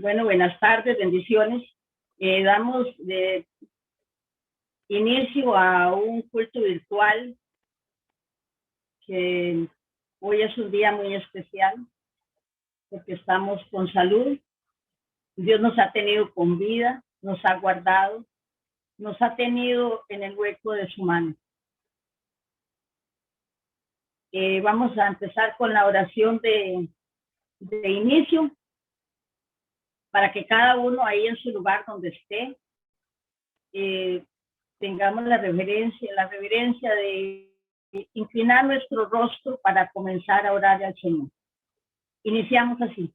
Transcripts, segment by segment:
Bueno, buenas tardes, bendiciones. Damos de inicio a un culto virtual que hoy es un día muy especial porque estamos con salud. Dios nos ha tenido con vida, nos ha guardado, nos ha tenido en el hueco de su mano. Vamos a empezar con la oración de inicio para que cada uno ahí en su lugar donde esté tengamos la reverencia de inclinar nuestro rostro para comenzar a orar al Señor. Iniciamos así.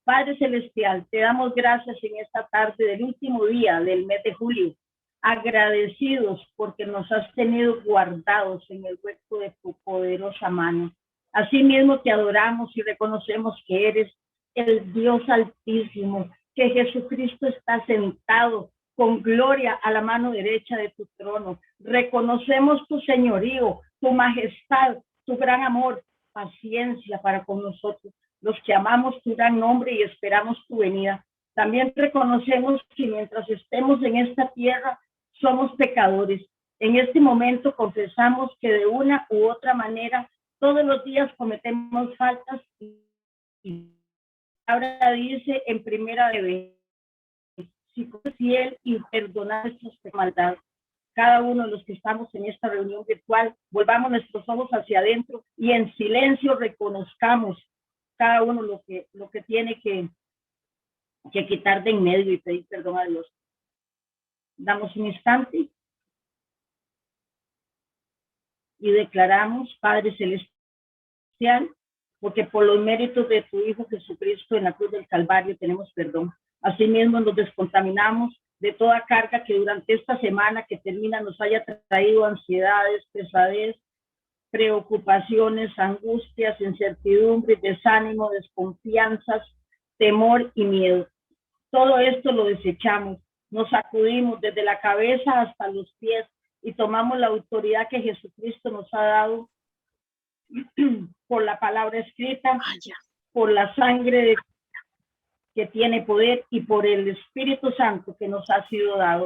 Padre Celestial, te damos gracias en esta tarde del último día del mes de julio, agradecidos porque nos has tenido guardados en el hueco de tu poderosa mano. Asimismo te adoramos y reconocemos que eres el Dios Altísimo, que Jesucristo está sentado con gloria a la mano derecha de tu trono. Reconocemos tu señorío, tu majestad, tu gran amor, paciencia para con nosotros, los que amamos tu gran nombre y esperamos tu venida. También reconocemos que mientras estemos en esta tierra, somos pecadores. En este momento confesamos que de una u otra manera, todos los días cometemos faltas y ahora dice en primera de si fiel y perdonar nuestras maldades. Cada uno de los que estamos en esta reunión virtual, volvamos nuestros ojos hacia adentro y en silencio reconozcamos cada uno lo que tiene que quitar de en medio y pedir perdón a Dios. Damos un instante y declaramos, Padre Celestial, porque por los méritos de tu Hijo Jesucristo en la cruz del Calvario tenemos perdón. Asimismo nos descontaminamos de toda carga que durante esta semana que termina nos haya traído ansiedades, pesadez, preocupaciones, angustias, incertidumbres, desánimo, desconfianzas, temor y miedo. Todo esto lo desechamos, nos sacudimos desde la cabeza hasta los pies y tomamos la autoridad que Jesucristo nos ha dado por la palabra escrita, por la sangre que tiene poder y por el Espíritu Santo que nos ha sido dado.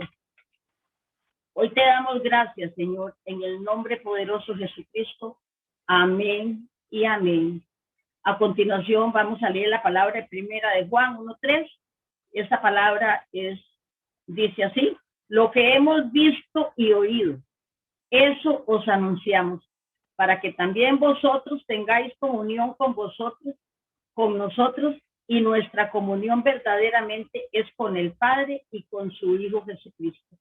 Hoy te damos gracias, Señor, en el nombre poderoso de Jesucristo. Amén y amén. A continuación vamos a leer la palabra primera de Juan 1:3. Esta palabra dice así: lo que hemos visto y oído, eso os anunciamos, para que también vosotros tengáis comunión con nosotros, y nuestra comunión verdaderamente es con el Padre y con su Hijo Jesucristo.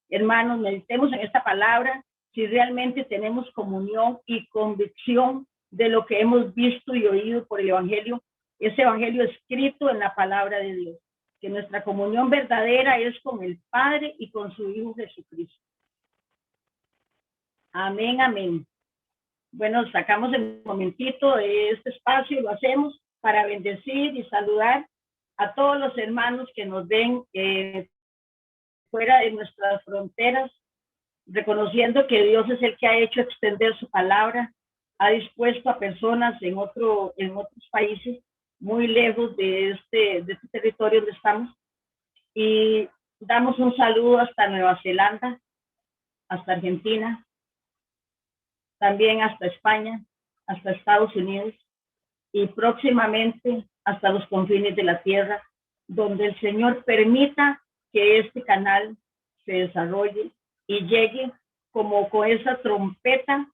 Hermanos, meditemos en esta palabra, si realmente tenemos comunión y convicción de lo que hemos visto y oído por el Evangelio, ese Evangelio escrito en la palabra de Dios, que nuestra comunión verdadera es con el Padre y con su Hijo Jesucristo. Amén, amén. Bueno, sacamos el momentito de este espacio, lo hacemos para bendecir y saludar a todos los hermanos que nos ven fuera de nuestras fronteras, reconociendo que Dios es el que ha hecho extender su palabra, ha dispuesto a personas en otros países muy lejos de este territorio donde estamos, y damos un saludo hasta Nueva Zelanda, hasta Argentina, también hasta España, hasta Estados Unidos y próximamente hasta los confines de la tierra, donde el Señor permita que este canal se desarrolle y llegue como con esa trompeta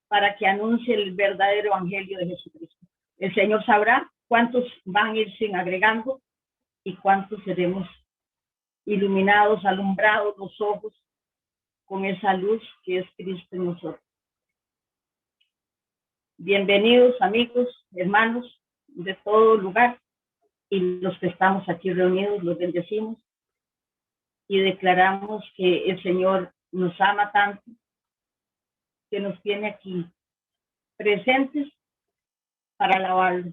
para que anuncie el verdadero evangelio de Jesucristo. El Señor sabrá cuántos van a irse agregando y cuántos seremos iluminados, alumbrados los ojos con esa luz que es Cristo en nosotros. Bienvenidos amigos, hermanos de todo lugar, y los que estamos aquí reunidos los bendecimos y declaramos que el Señor nos ama tanto que nos tiene aquí presentes para alabarlo.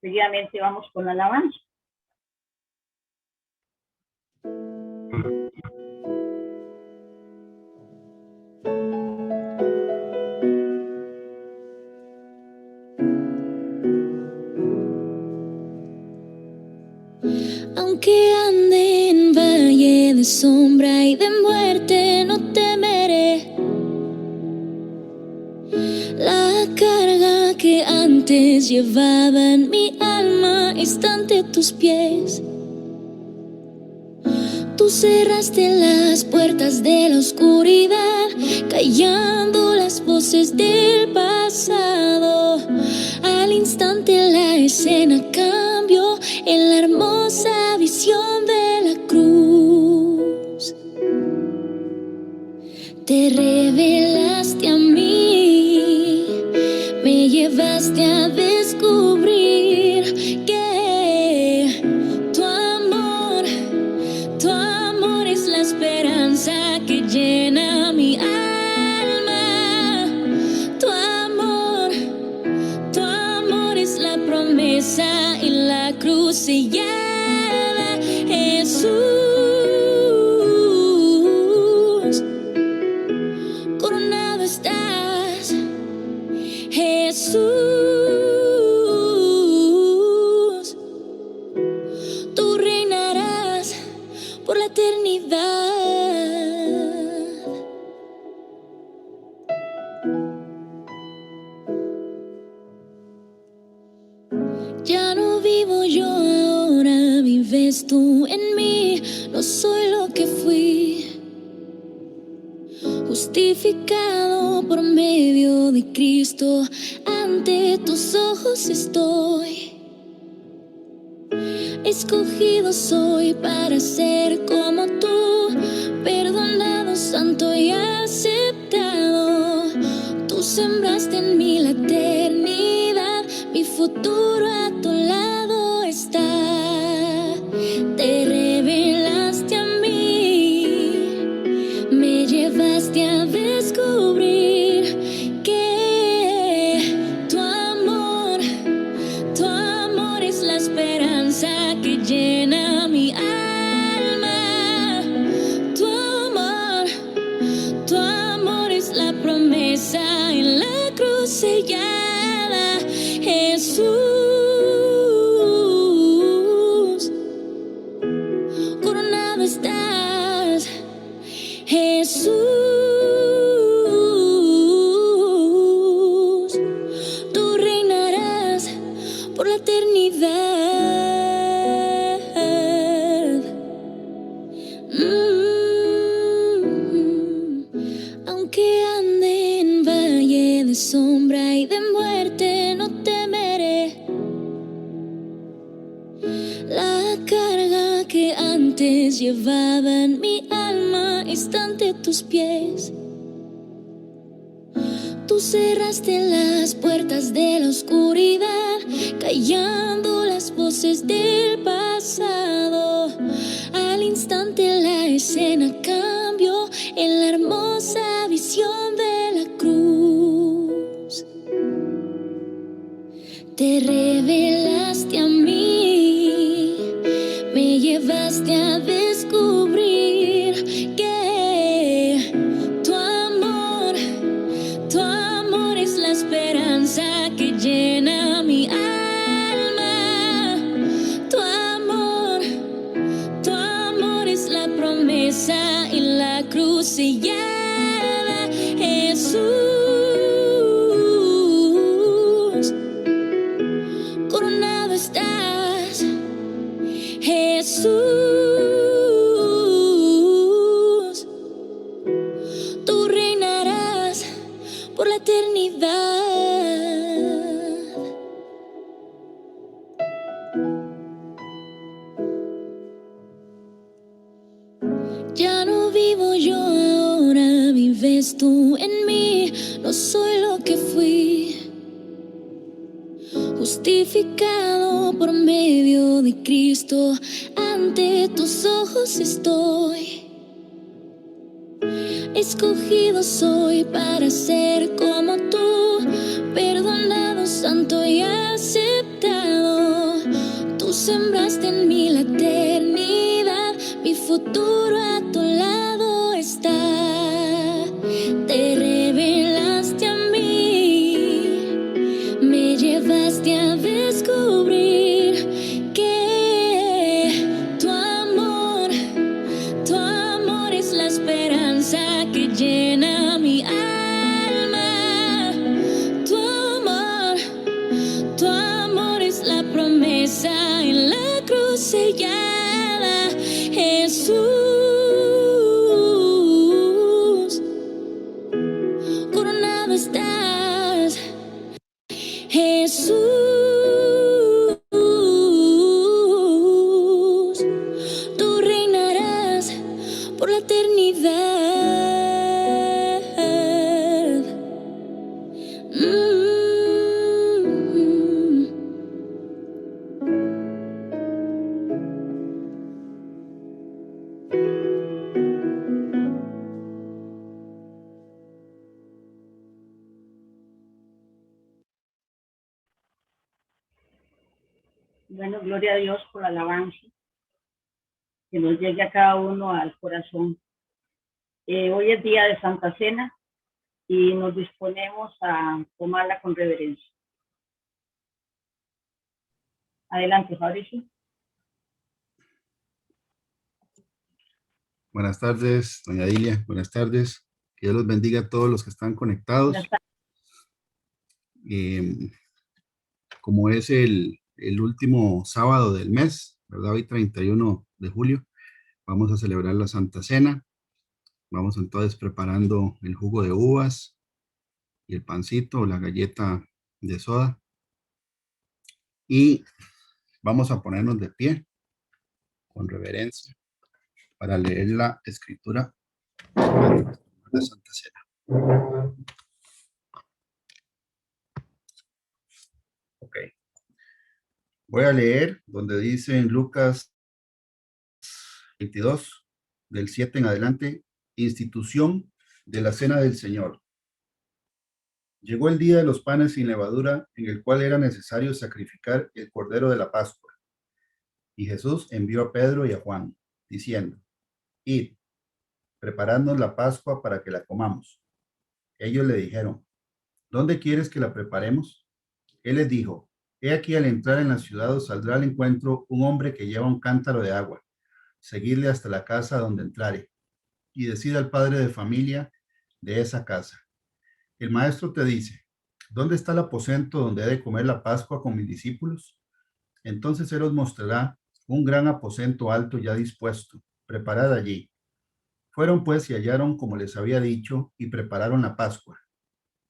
Seguidamente vamos con la alabanza. Aunque ande en valle de sombra y de muerte, no temeré. La carga que antes llevaba en mi alma está ante tus pies. Tú cerraste las puertas de la oscuridad, callando las voces del pasado. Al instante la escena cambió en la hermosa visión de la cruz. Te revelaste a mí, me llevaste a descubrir que tu amor es la esperanza que llena mi alma. Tu amor es la promesa y la cruz sellada. Jesús, coronado estás. Jesús, tú reinarás por la eternidad. Ya no vivo yo ahora, vives tú en mí. No soy lo que fui, justificado por medio de Cristo. Ante tus ojos estoy. Escogido soy para ser como tú, perdonado, santo y aceptado. Tú sembraste en mí la eternidad, mi futuro a tu lado está. Te revelaste a mí, me llevaste a descubrir que tu amor es la esperanza que llena mi alma. Tu amor es la promesa en la cruz sellada. Jesús, coronado estás. Jesús, tú reinarás por la eternidad. Aunque ande en valle de sombra y de muerte, no temeré. La carga que antes llevaba en mi alma está ante tus pies. Tú cerraste las puertas de la oscuridad, callando las voces del pasado. Al instante la escena cambió en la hermosa visión de la cruz. Te revelaste a mí, me llevaste a descubrir que tu amor es la esperanza que llena mi alma. Tu amor es la promesa y la cruz sellada. Jesús, coronado estás. Jesús, tú reinarás por la eternidad. Ya no vivo yo ahora, vives tú en mí. No soy lo que fui, justificado por medio de Cristo. Ante tus ojos estoy. Escogido soy para ser como tú, perdonado, santo y aceptado. Tú sembraste en mí la eternidad, mi futuro a tu lado está. Te revelaste a mí, me llevaste a descubrir que tu estás, Jesús. Tú reinarás por la eternidad. Bueno, gloria a Dios por la alabanza que nos llegue a cada uno al corazón. Hoy es día de Santa Cena y nos disponemos a tomarla con reverencia. Adelante, Fabricio. Buenas tardes, doña Dilia. Buenas tardes. Que Dios los bendiga a todos los que están conectados. Como es el último sábado del mes, ¿verdad? Hoy 31 de julio, vamos a celebrar la Santa Cena. Vamos entonces preparando el jugo de uvas y el pancito o la galleta de soda. Y vamos a ponernos de pie con reverencia para leer la escritura de Santa Cena. Ok. Voy a leer donde dice en Lucas 22, del 7 en adelante, institución de la Cena del Señor. Llegó el día de los panes sin levadura, en el cual era necesario sacrificar el cordero de la Pascua. Y Jesús envió a Pedro y a Juan, diciendo, id, preparadnos la Pascua para que la comamos. Ellos le dijeron, ¿dónde quieres que la preparemos? Él les dijo, he aquí al entrar en la ciudad os saldrá al encuentro un hombre que lleva un cántaro de agua. Seguidle hasta la casa donde entrare, y decida al padre de familia de esa casa. El maestro te dice, ¿dónde está el aposento donde he de comer la Pascua con mis discípulos? Entonces él os mostrará un gran aposento alto ya dispuesto, preparad allí. Fueron pues y hallaron como les había dicho, y prepararon la Pascua.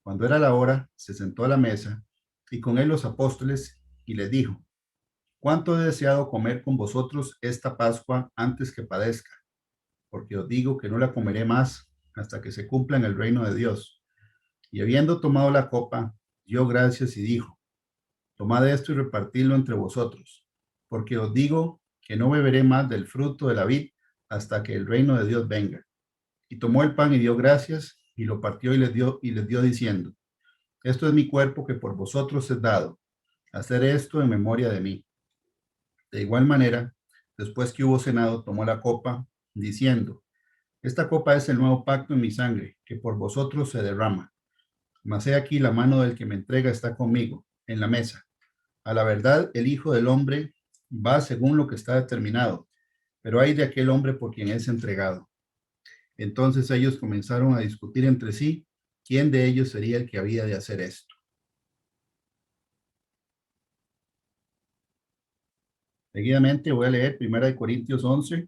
Cuando era la hora, se sentó a la mesa, y con él los apóstoles, y les dijo, ¿cuánto he deseado comer con vosotros esta Pascua antes que padezca? Porque os digo que no la comeré más hasta que se cumpla en el reino de Dios. Y habiendo tomado la copa, dio gracias y dijo, tomad esto y repartidlo entre vosotros, porque os digo que no beberé más del fruto de la vid hasta que el reino de Dios venga. Y tomó el pan y dio gracias, y lo partió y les dio diciendo, esto es mi cuerpo que por vosotros es dado. Hacer esto en memoria de mí. De igual manera, después que hubo cenado, tomó la copa, diciendo, esta copa es el nuevo pacto en mi sangre, que por vosotros se derrama. Mas he aquí la mano del que me entrega está conmigo, en la mesa. A la verdad, el Hijo del Hombre va según lo que está determinado, pero hay de aquel hombre por quien es entregado. Entonces ellos comenzaron a discutir entre sí quién de ellos sería el que había de hacer esto. Seguidamente voy a leer 1 Corintios 11,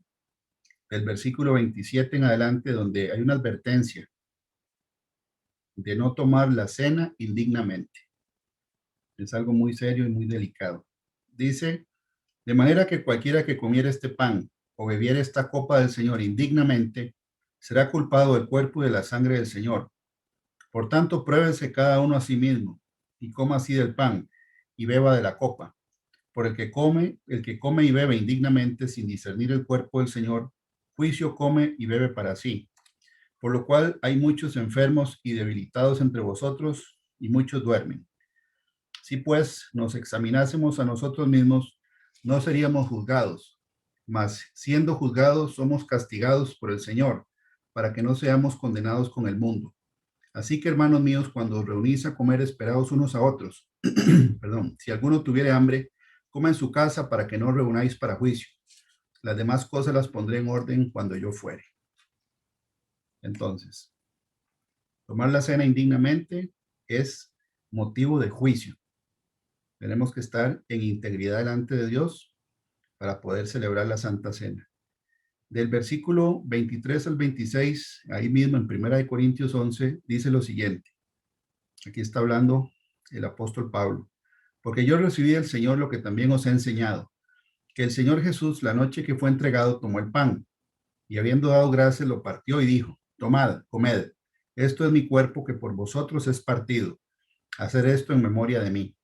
del versículo 27 en adelante, donde hay una advertencia de no tomar la cena indignamente. Es algo muy serio y muy delicado. Dice, de manera que cualquiera que comiera este pan o bebiera esta copa del Señor indignamente, será culpado del cuerpo y de la sangre del Señor. Por tanto, pruébese cada uno a sí mismo y coma así del pan y beba de la copa. Por el que come y bebe indignamente sin discernir el cuerpo del Señor, juicio come y bebe para sí. Por lo cual hay muchos enfermos y debilitados entre vosotros y muchos duermen. Si pues nos examinásemos a nosotros mismos, no seríamos juzgados, mas siendo juzgados somos castigados por el Señor, para que no seamos condenados con el mundo. Así que, hermanos míos, cuando os reunís a comer, esperaos unos a otros. Perdón, si alguno tuviere hambre, coma en su casa para que no reunáis para juicio. Las demás cosas las pondré en orden cuando yo fuere. Entonces, tomar la cena indignamente es motivo de juicio. Tenemos que estar en integridad delante de Dios para poder celebrar la Santa Cena. Del versículo 23 al 26, ahí mismo en 1 Corintios 11, dice lo siguiente. Aquí está hablando el apóstol Pablo. Porque yo recibí del Señor lo que también os he enseñado, que el Señor Jesús, la noche que fue entregado, tomó el pan, y habiendo dado gracias, lo partió y dijo: tomad, comed, esto es mi cuerpo que por vosotros es partido. Hacer esto en memoria de mí.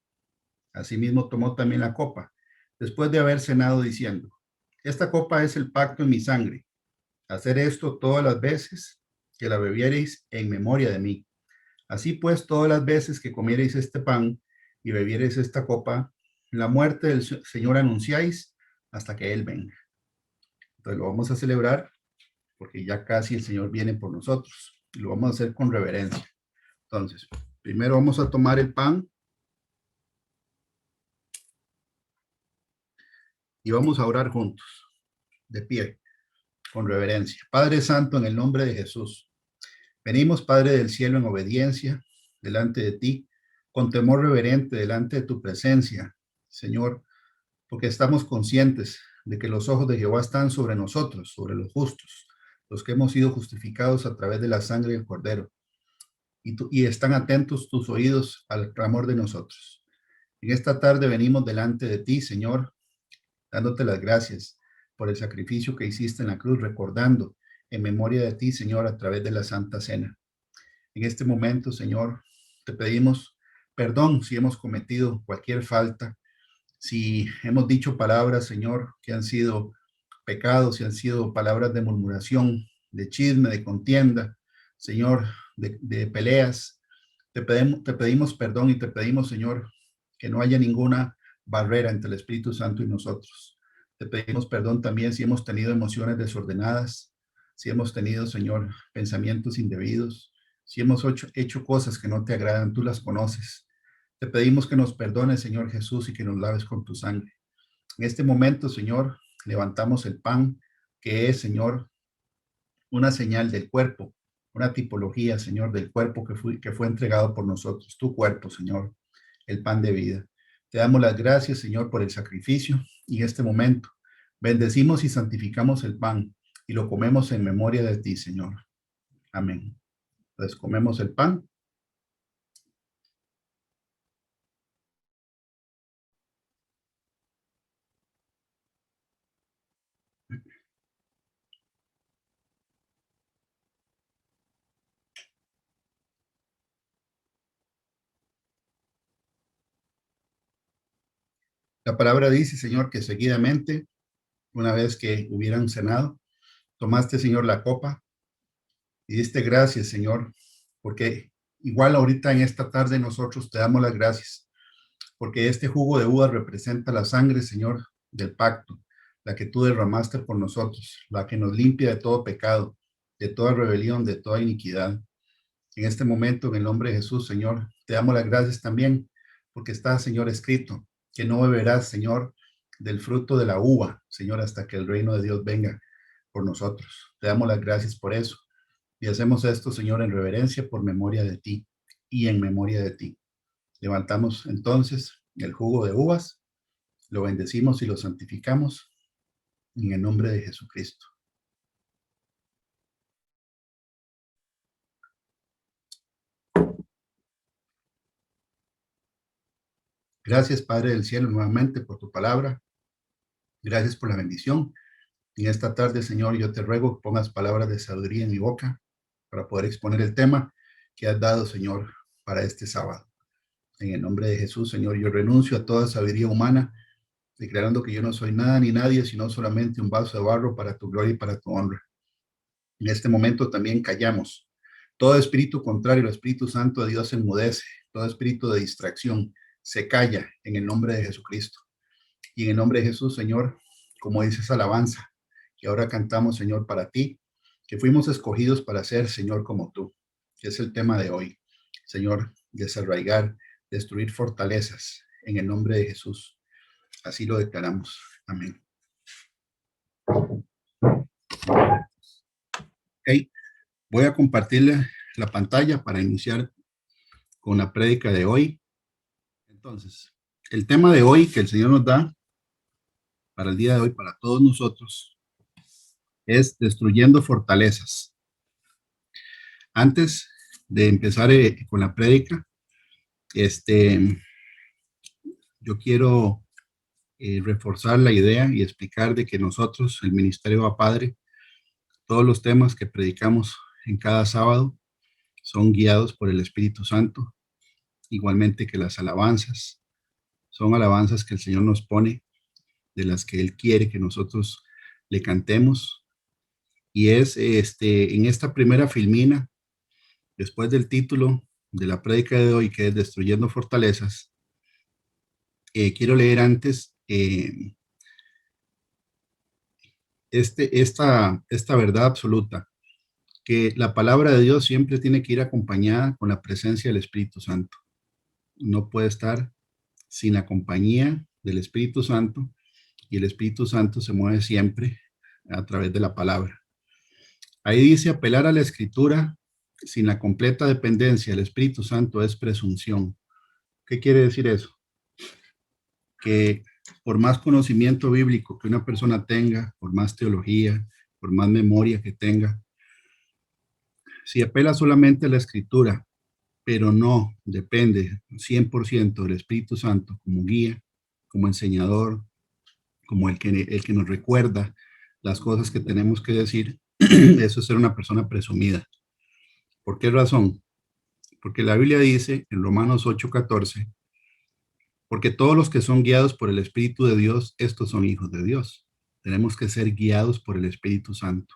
Asimismo tomó también la copa, después de haber cenado, diciendo: esta copa es el pacto en mi sangre. Hacer esto todas las veces que la bebiereis en memoria de mí. Así pues, todas las veces que comiereis este pan y bebiereis esta copa, la muerte del Señor anunciáis hasta que Él venga. Entonces lo vamos a celebrar porque ya casi el Señor viene por nosotros. Y lo vamos a hacer con reverencia. Entonces, primero vamos a tomar el pan y vamos a orar juntos, de pie, con reverencia. Padre Santo, en el nombre de Jesús, venimos, Padre del cielo, en obediencia delante de ti, con temor reverente delante de tu presencia, Señor, porque estamos conscientes de que los ojos de Jehová están sobre nosotros, sobre los justos, los que hemos sido justificados a través de la sangre del Cordero, y están atentos tus oídos al clamor de nosotros. En esta tarde venimos delante de ti, Señor, dándote las gracias por el sacrificio que hiciste en la cruz, recordando en memoria de ti, Señor, a través de la Santa Cena. En este momento, Señor, te pedimos perdón si hemos cometido cualquier falta, si hemos dicho palabras, Señor, que han sido pecados, si han sido palabras de murmuración, de chisme, de contienda, Señor, de peleas. Te pedimos perdón y te pedimos, Señor, que no haya ninguna barrera entre el Espíritu Santo y nosotros. Te pedimos perdón también si hemos tenido emociones desordenadas, si hemos tenido, Señor, pensamientos indebidos, si hemos hecho cosas que no te agradan, tú las conoces. Te pedimos que nos perdones, Señor Jesús, y que nos laves con tu sangre. En este momento, Señor, levantamos el pan, que es, Señor, una señal del cuerpo, una tipología, Señor, del cuerpo que fue entregado por nosotros, tu cuerpo, Señor, el pan de vida. Te damos las gracias, Señor, por el sacrificio y en este momento bendecimos y santificamos el pan y lo comemos en memoria de ti, Señor. Amén. Entonces comemos el pan. La palabra dice, Señor, que seguidamente, una vez que hubieran cenado, tomaste, Señor, la copa y diste gracias, Señor, porque igual ahorita en esta tarde nosotros te damos las gracias, porque este jugo de uvas representa la sangre, Señor, del pacto, la que tú derramaste por nosotros, la que nos limpia de todo pecado, de toda rebelión, de toda iniquidad. En este momento, en el nombre de Jesús, Señor, te damos las gracias también, porque está, Señor, escrito que no beberás, Señor, del fruto de la uva, Señor, hasta que el reino de Dios venga por nosotros. Te damos las gracias por eso. Y hacemos esto, Señor, en reverencia por memoria de ti y en memoria de ti. Levantamos entonces el jugo de uvas, lo bendecimos y lo santificamos en el nombre de Jesucristo. Gracias, Padre del cielo, nuevamente por tu palabra. Gracias por la bendición. En esta tarde, Señor, yo te ruego que pongas palabras de sabiduría en mi boca para poder exponer el tema que has dado, Señor, para este sábado. En el nombre de Jesús, Señor, yo renuncio a toda sabiduría humana, declarando que yo no soy nada ni nadie, sino solamente un vaso de barro para tu gloria y para tu honra. En este momento también callamos. Todo espíritu contrario al Espíritu Santo de Dios se enmudece. Todo espíritu de distracción se calla en el nombre de Jesucristo. Y en el nombre de Jesús, Señor, como dice esa alabanza, que ahora cantamos, Señor, para ti, que fuimos escogidos para ser, Señor, como tú, que es el tema de hoy. Señor, desarraigar, destruir fortalezas en el nombre de Jesús. Así lo declaramos. Amén. Okay. Voy a compartirle la pantalla para iniciar con la prédica de hoy. Entonces, el tema de hoy que el Señor nos da para el día de hoy, para todos nosotros, es destruyendo fortalezas. Antes de empezar con la prédica, Yo quiero reforzar la idea y explicar de que nosotros, el Ministerio a Padre, todos los temas que predicamos en cada sábado son guiados por el Espíritu Santo, igualmente que las alabanzas. Son alabanzas que el Señor nos pone, de las que Él quiere que nosotros le cantemos. Y es en esta primera filmina, después del título de la prédica de hoy, que es Destruyendo Fortalezas, quiero leer antes esta verdad absoluta, que la palabra de Dios siempre tiene que ir acompañada con la presencia del Espíritu Santo. No puede estar sin la compañía del Espíritu Santo, y el Espíritu Santo se mueve siempre a través de la palabra. Ahí dice: apelar a la Escritura sin la completa dependencia del Espíritu Santo es presunción. ¿Qué quiere decir eso? Que por más conocimiento bíblico que una persona tenga, por más teología, por más memoria que tenga, si apela solamente a la Escritura, pero no depende 100% del Espíritu Santo como guía, como enseñador, como el que nos recuerda las cosas que tenemos que decir, eso es ser una persona presumida. ¿Por qué razón? Porque la Biblia dice en Romanos 8:14, porque todos los que son guiados por el Espíritu de Dios, estos son hijos de Dios. Tenemos que ser guiados por el Espíritu Santo.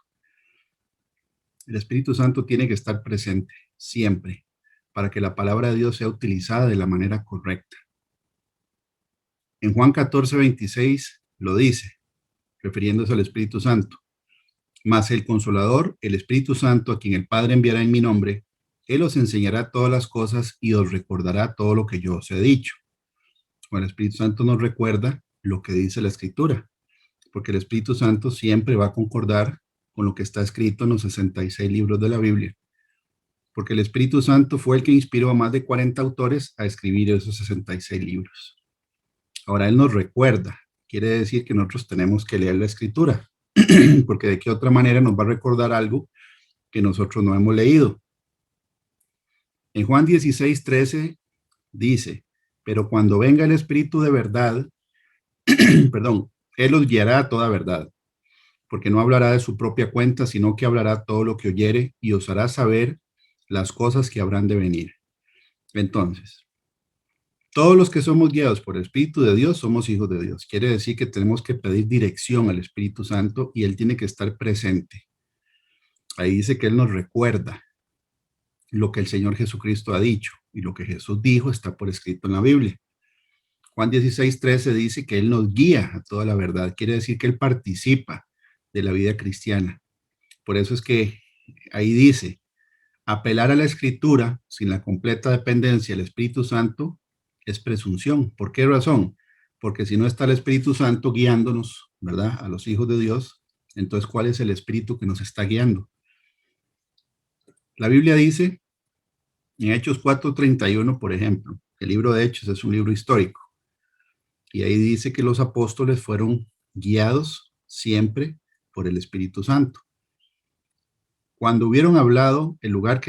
El Espíritu Santo tiene que estar presente siempre para que la palabra de Dios sea utilizada de la manera correcta. En Juan 14:26 lo dice, refiriéndose al Espíritu Santo: mas el Consolador, el Espíritu Santo, a quien el Padre enviará en mi nombre, Él os enseñará todas las cosas y os recordará todo lo que yo os he dicho. Bueno, el Espíritu Santo nos recuerda lo que dice la Escritura, porque el Espíritu Santo siempre va a concordar con lo que está escrito en los 66 libros de la Biblia, porque el Espíritu Santo fue el que inspiró a más de 40 autores a escribir esos 66 libros. Ahora, Él nos recuerda, quiere decir que nosotros tenemos que leer la Escritura, porque de qué otra manera nos va a recordar algo que nosotros no hemos leído. En Juan 16:13 dice: pero cuando venga el Espíritu de verdad, perdón, Él os guiará a toda verdad, porque no hablará de su propia cuenta, sino que hablará todo lo que oyere y os hará saber las cosas que habrán de venir. Entonces, todos los que somos guiados por el Espíritu de Dios somos hijos de Dios. Quiere decir que tenemos que pedir dirección al Espíritu Santo y Él tiene que estar presente. Ahí dice que Él nos recuerda lo que el Señor Jesucristo ha dicho, y lo que Jesús dijo está por escrito en la Biblia. Juan 16:13 dice que Él nos guía a toda la verdad. Quiere decir que Él participa de la vida cristiana. Por eso es que ahí dice: apelar a la Escritura sin la completa dependencia del Espíritu Santo es presunción. ¿Por qué razón? Porque si no está el Espíritu Santo guiándonos, ¿verdad?, a los hijos de Dios, entonces ¿cuál es el Espíritu que nos está guiando? La Biblia dice en Hechos 4:31, por ejemplo, el libro de Hechos es un libro histórico, y ahí dice que los apóstoles fueron guiados siempre por el Espíritu Santo. Cuando hubieron hablado, el lugar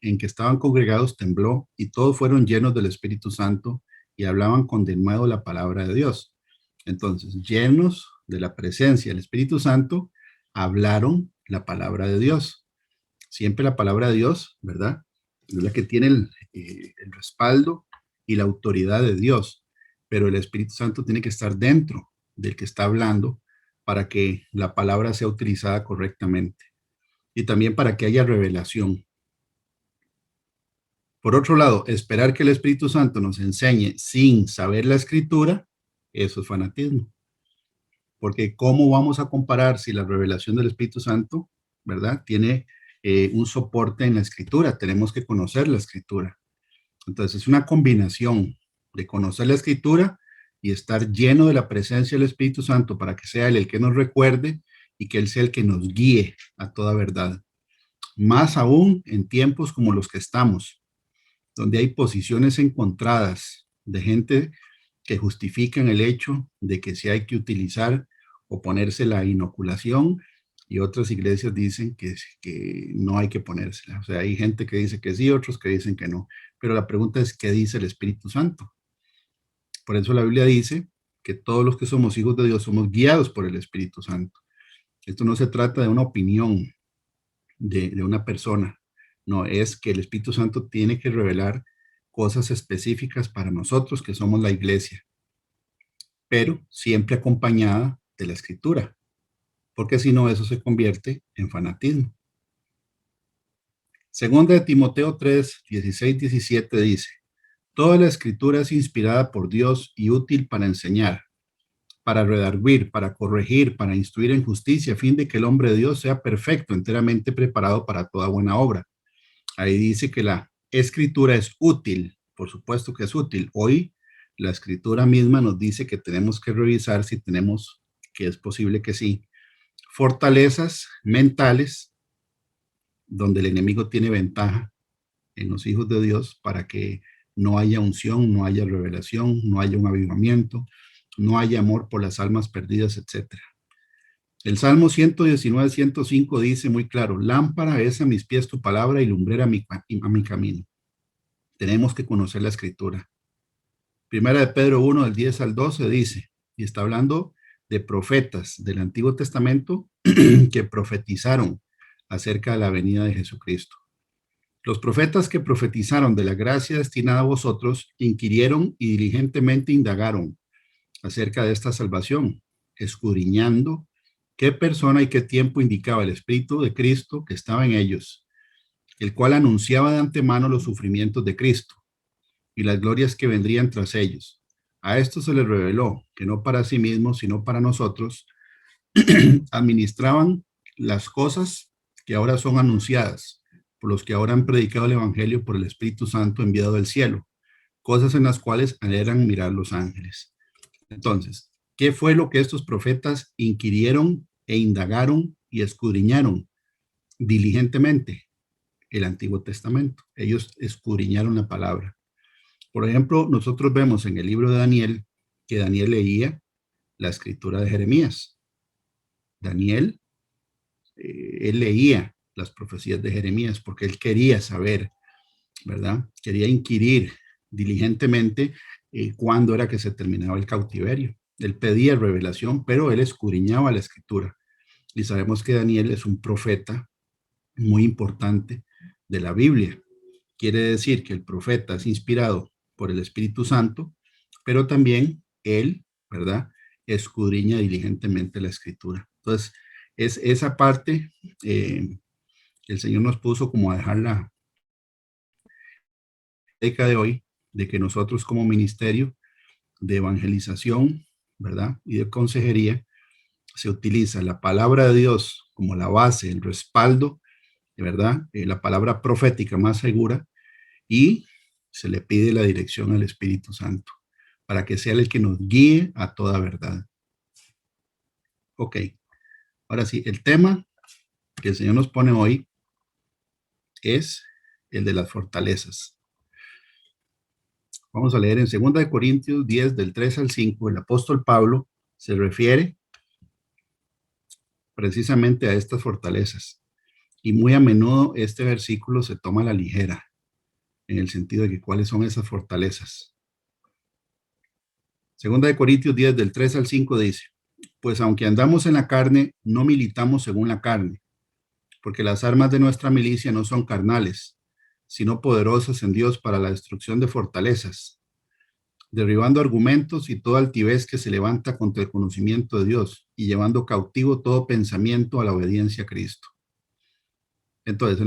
en que estaban congregados tembló, y todos fueron llenos del Espíritu Santo y hablaban con denuedo la palabra de Dios. Entonces, llenos de la presencia del Espíritu Santo, hablaron la palabra de Dios. Siempre la palabra de Dios, ¿verdad?, es la que tiene el respaldo y la autoridad de Dios, pero el Espíritu Santo tiene que estar dentro del que está hablando para que la palabra sea utilizada correctamente y también para que haya revelación. Por otro lado, esperar que el Espíritu Santo nos enseñe sin saber la Escritura, eso es fanatismo. Porque ¿cómo vamos a comparar si la revelación del Espíritu Santo, ¿verdad?, tiene un soporte en la Escritura? Tenemos que conocer la Escritura. Entonces, es una combinación de conocer la Escritura y estar lleno de la presencia del Espíritu Santo para que sea Él el que nos recuerde y que Él sea el que nos guíe a toda verdad. Más aún en tiempos como los que estamos, donde hay posiciones encontradas de gente que justifican el hecho de que si hay que utilizar o ponerse la inoculación, y otras iglesias dicen que no hay que ponérsela. O sea, hay gente que dice que sí, otros que dicen que no. Pero la pregunta es, ¿qué dice el Espíritu Santo? Por eso la Biblia dice que todos los que somos hijos de Dios somos guiados por el Espíritu Santo. Esto no se trata de una opinión de una persona. No, es que el Espíritu Santo tiene que revelar cosas específicas para nosotros que somos la iglesia, pero siempre acompañada de la Escritura, porque si no, eso se convierte en fanatismo. Segunda de Timoteo 3, 16, 17 dice, toda la Escritura es inspirada por Dios y útil para enseñar, para redarguir, para corregir, para instruir en justicia, a fin de que el hombre de Dios sea perfecto, enteramente preparado para toda buena obra. Ahí dice que la Escritura es útil, por supuesto que es útil. Hoy la Escritura misma nos dice que tenemos que revisar si tenemos, que es posible que sí, fortalezas mentales donde el enemigo tiene ventaja en los hijos de Dios para que no haya unción, no haya revelación, no haya un avivamiento, no haya amor por las almas perdidas, etc. El Salmo 119, 105 dice muy claro, lámpara es a mis pies tu palabra y lumbrera a mi camino. Tenemos que conocer la Escritura. Primera de Pedro 1, del 10 al 12 dice, y está hablando de profetas del Antiguo Testamento que profetizaron acerca de la venida de Jesucristo. Los profetas que profetizaron de la gracia destinada a vosotros inquirieron y diligentemente indagaron acerca de esta salvación, escudriñando qué persona y qué tiempo indicaba el Espíritu de Cristo que estaba en ellos, el cual anunciaba de antemano los sufrimientos de Cristo y las glorias que vendrían tras ellos. A esto se les reveló que no para sí mismos, sino para nosotros, administraban las cosas que ahora son anunciadas por los que ahora han predicado el Evangelio por el Espíritu Santo enviado del cielo, cosas en las cuales anhelan mirar los ángeles. Entonces, ¿qué fue lo que estos profetas inquirieron e indagaron y escudriñaron diligentemente? El Antiguo Testamento. Ellos escudriñaron la palabra. Por ejemplo, nosotros vemos en el libro de Daniel que Daniel leía la escritura de Jeremías. Daniel, él leía las profecías de Jeremías porque él quería saber, ¿verdad? Quería inquirir diligentemente cuándo era que se terminaba el cautiverio. Él pedía revelación, pero él escudriñaba la escritura. Y sabemos que Daniel es un profeta muy importante de la Biblia. Quiere decir que el profeta es inspirado por el Espíritu Santo, pero también él, ¿verdad?, escudriña diligentemente la escritura. Entonces, es esa parte el Señor nos puso como a dejar la década de hoy, de que nosotros como ministerio de evangelización, ¿verdad?, y de consejería, se utiliza la palabra de Dios como la base, el respaldo, ¿verdad?, la palabra profética más segura, y se le pide la dirección al Espíritu Santo para que sea el que nos guíe a toda verdad. Ok, ahora sí, el tema que el Señor nos pone hoy es el de las fortalezas. Vamos a leer en 2 Corintios 10, del 3 al 5, el apóstol Pablo se refiere precisamente a estas fortalezas. Y muy a menudo este versículo se toma a la ligera, en el sentido de que cuáles son esas fortalezas. 2 Corintios 10, del 3 al 5 dice, pues aunque andamos en la carne, no militamos según la carne, porque las armas de nuestra milicia no son carnales, sino poderosas en Dios para la destrucción de fortalezas, derribando argumentos y toda altivez que se levanta contra el conocimiento de Dios y llevando cautivo todo pensamiento a la obediencia a Cristo. Entonces,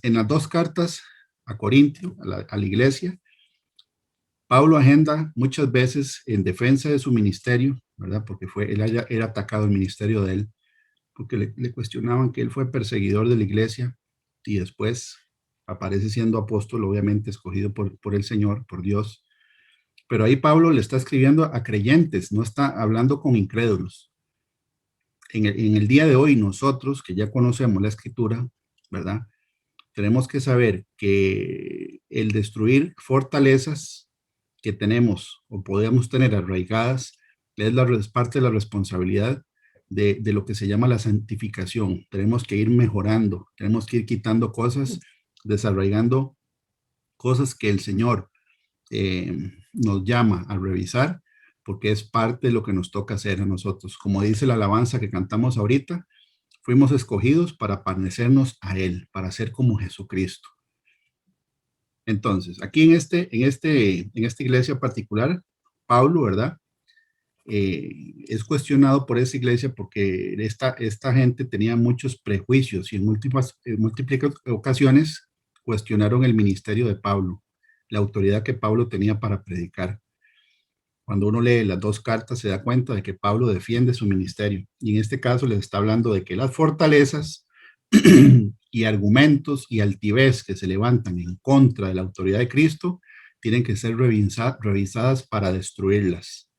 en las dos cartas a Corintio, a la iglesia, Pablo agenda muchas veces en defensa de su ministerio, ¿verdad? Porque era atacado el ministerio de él, porque le cuestionaban que él fue perseguidor de la iglesia y después aparece siendo apóstol, obviamente escogido por el Señor, por Dios. Pero ahí Pablo le está escribiendo a creyentes, no está hablando con incrédulos. En el día de hoy, nosotros que ya conocemos la escritura, ¿verdad?, tenemos que saber que el destruir fortalezas que tenemos o podemos tener arraigadas es parte de la responsabilidad de lo que se llama la santificación. Tenemos que ir mejorando, tenemos que ir quitando cosas, desarraigando cosas que el Señor nos llama a revisar, porque es parte de lo que nos toca hacer a nosotros. Como dice la alabanza que cantamos ahorita, fuimos escogidos para parecernos a Él, para ser como Jesucristo. Entonces, aquí en esta iglesia particular, Pablo, ¿verdad? Es cuestionado por esa iglesia porque esta gente tenía muchos prejuicios y en múltiples ocasiones cuestionaron el ministerio de Pablo, la autoridad que Pablo tenía para predicar. Cuando uno lee las dos cartas se da cuenta de que Pablo defiende su ministerio y en este caso les está hablando de que las fortalezas y argumentos y altivez que se levantan en contra de la autoridad de Cristo tienen que ser revisadas para destruirlas.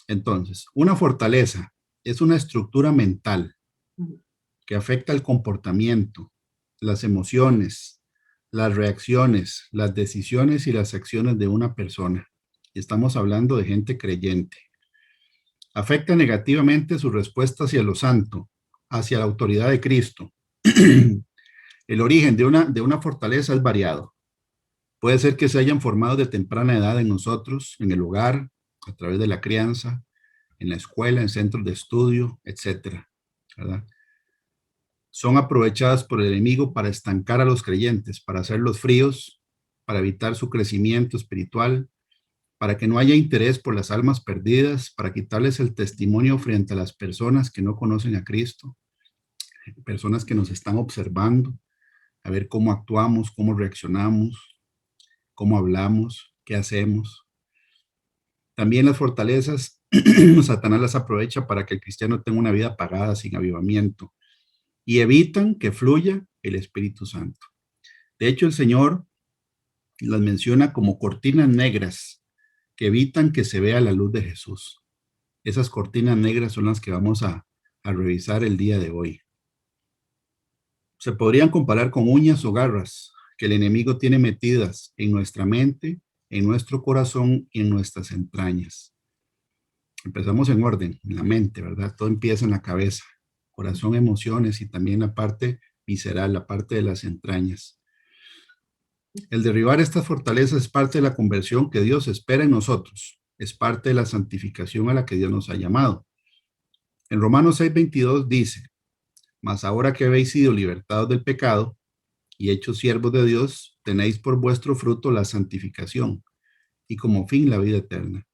Entonces, una fortaleza es una estructura mental que afecta el comportamiento, las emociones, las reacciones, las decisiones y las acciones de una persona. Estamos hablando de gente creyente. Afecta negativamente su respuesta hacia lo santo, hacia la autoridad de Cristo. El origen de una fortaleza es variado. Puede ser que se hayan formado de temprana edad en nosotros, en el hogar, a través de la crianza, en la escuela, en centros de estudio, etcétera, ¿verdad? Son aprovechadas por el enemigo para estancar a los creyentes, para hacerlos fríos, para evitar su crecimiento espiritual, para que no haya interés por las almas perdidas, para quitarles el testimonio frente a las personas que no conocen a Cristo, personas que nos están observando, a ver cómo actuamos, cómo reaccionamos, cómo hablamos, qué hacemos. También las fortalezas, Satanás las aprovecha para que el cristiano tenga una vida apagada, sin avivamiento, y evitan que fluya el Espíritu Santo. De hecho, el Señor las menciona como cortinas negras que evitan que se vea la luz de Jesús. Esas cortinas negras son las que vamos a revisar el día de hoy. Se podrían comparar con uñas o garras que el enemigo tiene metidas en nuestra mente, en nuestro corazón y en nuestras entrañas. Empezamos en orden, en la mente, ¿verdad? Todo empieza en la cabeza, corazón, emociones y también la parte visceral, la parte de las entrañas. El derribar estas fortalezas es parte de la conversión que Dios espera en nosotros. Es parte de la santificación a la que Dios nos ha llamado. En Romanos 6:22 dice, mas ahora que habéis sido libertados del pecado y hechos siervos de Dios, tenéis por vuestro fruto la santificación y como fin la vida eterna.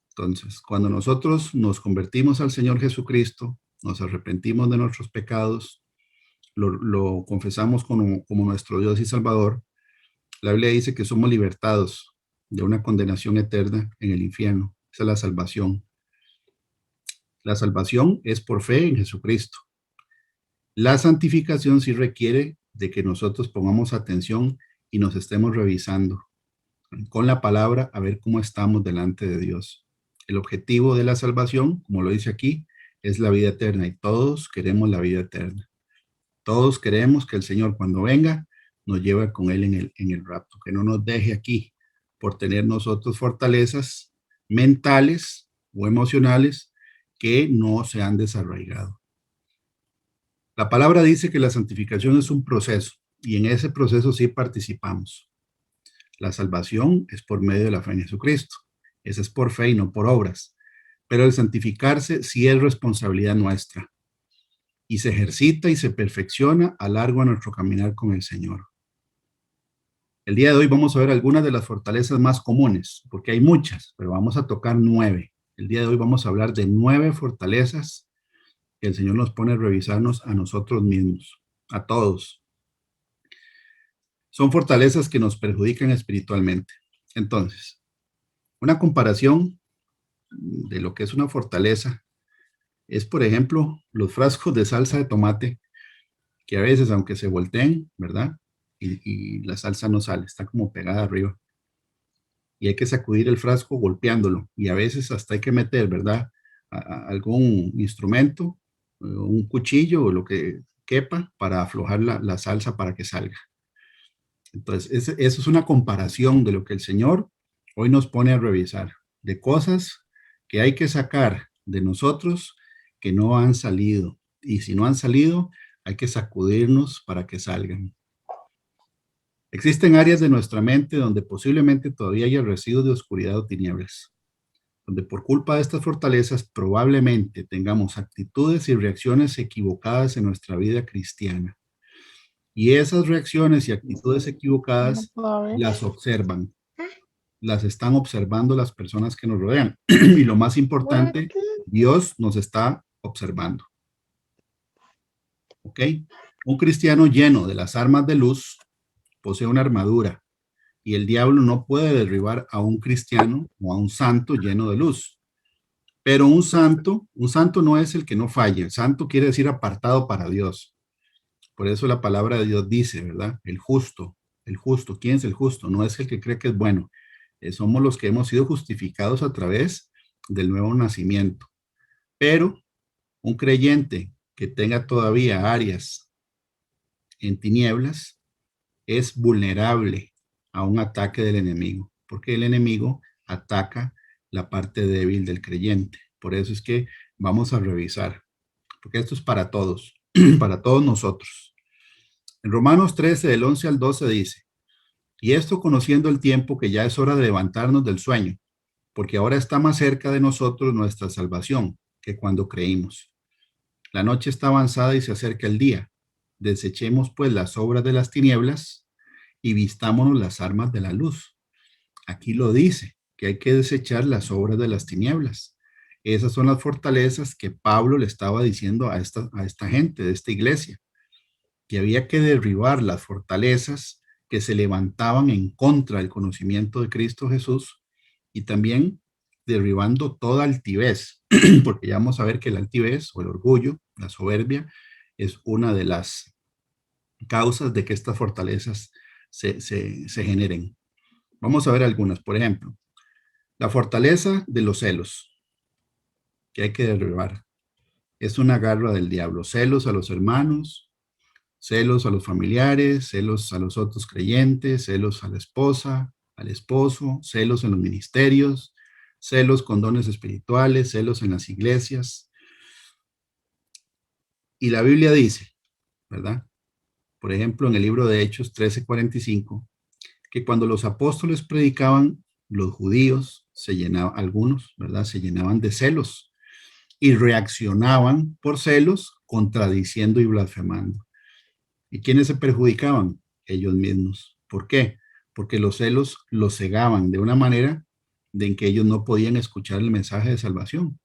Entonces, cuando nosotros nos convertimos al Señor Jesucristo, nos arrepentimos de nuestros pecados, lo confesamos como nuestro Dios y Salvador, la Biblia dice que somos libertados de una condenación eterna en el infierno. Esa es la salvación. La salvación es por fe en Jesucristo. La santificación sí requiere de que nosotros pongamos atención y nos estemos revisando con la palabra a ver cómo estamos delante de Dios. El objetivo de la salvación, como lo dice aquí, es la vida eterna y todos queremos la vida eterna. Todos queremos que el Señor cuando venga nos lleve con Él en el rapto, que no nos deje aquí por tener nosotros fortalezas mentales o emocionales que no se han desarraigado. La palabra dice que la santificación es un proceso y en ese proceso sí participamos. La salvación es por medio de la fe en Jesucristo. Esa es por fe y no por obras. Pero el santificarse sí es responsabilidad nuestra y se ejercita y se perfecciona a largo de nuestro caminar con el Señor. El día de hoy vamos a ver algunas de las fortalezas más comunes, porque hay muchas, pero vamos a tocar 9. El día de hoy vamos a hablar de 9 fortalezas que el Señor nos pone a revisarnos a nosotros mismos, a todos. Son fortalezas que nos perjudican espiritualmente. Entonces, una comparación de lo que es una fortaleza es, por ejemplo, los frascos de salsa de tomate que a veces, aunque se volteen, ¿verdad? Y la salsa no sale, está como pegada arriba. Y hay que sacudir el frasco golpeándolo. Y a veces hasta hay que meter, ¿verdad? Algún instrumento, un cuchillo o lo que quepa para aflojar la salsa para que salga. Entonces, eso es una comparación de lo que el Señor hoy nos pone a revisar, de cosas que hay que sacar de nosotros que no han salido. Y si no han salido, hay que sacudirnos para que salgan. Existen áreas de nuestra mente donde posiblemente todavía haya residuos de oscuridad o tinieblas, donde por culpa de estas fortalezas probablemente tengamos actitudes y reacciones equivocadas en nuestra vida cristiana. Y esas reacciones y actitudes equivocadas las observan, las están observando las personas que nos rodean. Y lo más importante, Dios nos está observando. ¿Ok? Un cristiano lleno de las armas de luz posee una armadura, y el diablo no puede derribar a un cristiano o a un santo lleno de luz. Pero un santo no es el que no falla. El santo quiere decir apartado para Dios. Por eso la palabra de Dios dice, ¿verdad? El justo. ¿Quién es el justo? No es el que cree que es bueno. Somos los que hemos sido justificados a través del nuevo nacimiento. Pero un creyente que tenga todavía áreas en tinieblas es vulnerable a un ataque del enemigo, porque el enemigo ataca la parte débil del creyente. Por eso es que vamos a revisar, porque esto es para todos, para todos nosotros. En Romanos 13, del 11 al 12 dice, y esto conociendo el tiempo que ya es hora de levantarnos del sueño, porque ahora está más cerca de nosotros nuestra salvación que cuando creímos. La noche está avanzada y se acerca el día. Desechemos pues las obras de las tinieblas y vistámonos las armas de la luz. Aquí lo dice, que hay que desechar las obras de las tinieblas. Esas son las fortalezas que Pablo le estaba diciendo a esta gente de esta iglesia, que había que derribar las fortalezas que se levantaban en contra del conocimiento de Cristo Jesús, y también derribando toda altivez, porque ya vamos a ver que la altivez o el orgullo, la soberbia, es una de las causas de que estas fortalezas se generen. Vamos a ver algunas. Por ejemplo, la fortaleza de los celos, que hay que derribar. Es una garra del diablo. Celos a los hermanos, celos a los familiares, celos a los otros creyentes, celos a la esposa, al esposo, celos en los ministerios, celos con dones espirituales, celos en las iglesias. Y la Biblia dice, ¿verdad? Por ejemplo, en el libro de Hechos 13:45, que cuando los apóstoles predicaban, los judíos se llenaban, algunos, ¿verdad? Se llenaban de celos y reaccionaban por celos, contradiciendo y blasfemando. ¿Y quiénes se perjudicaban? Ellos mismos. ¿Por qué? Porque los celos los cegaban de una manera de en que ellos no podían escuchar el mensaje de salvación.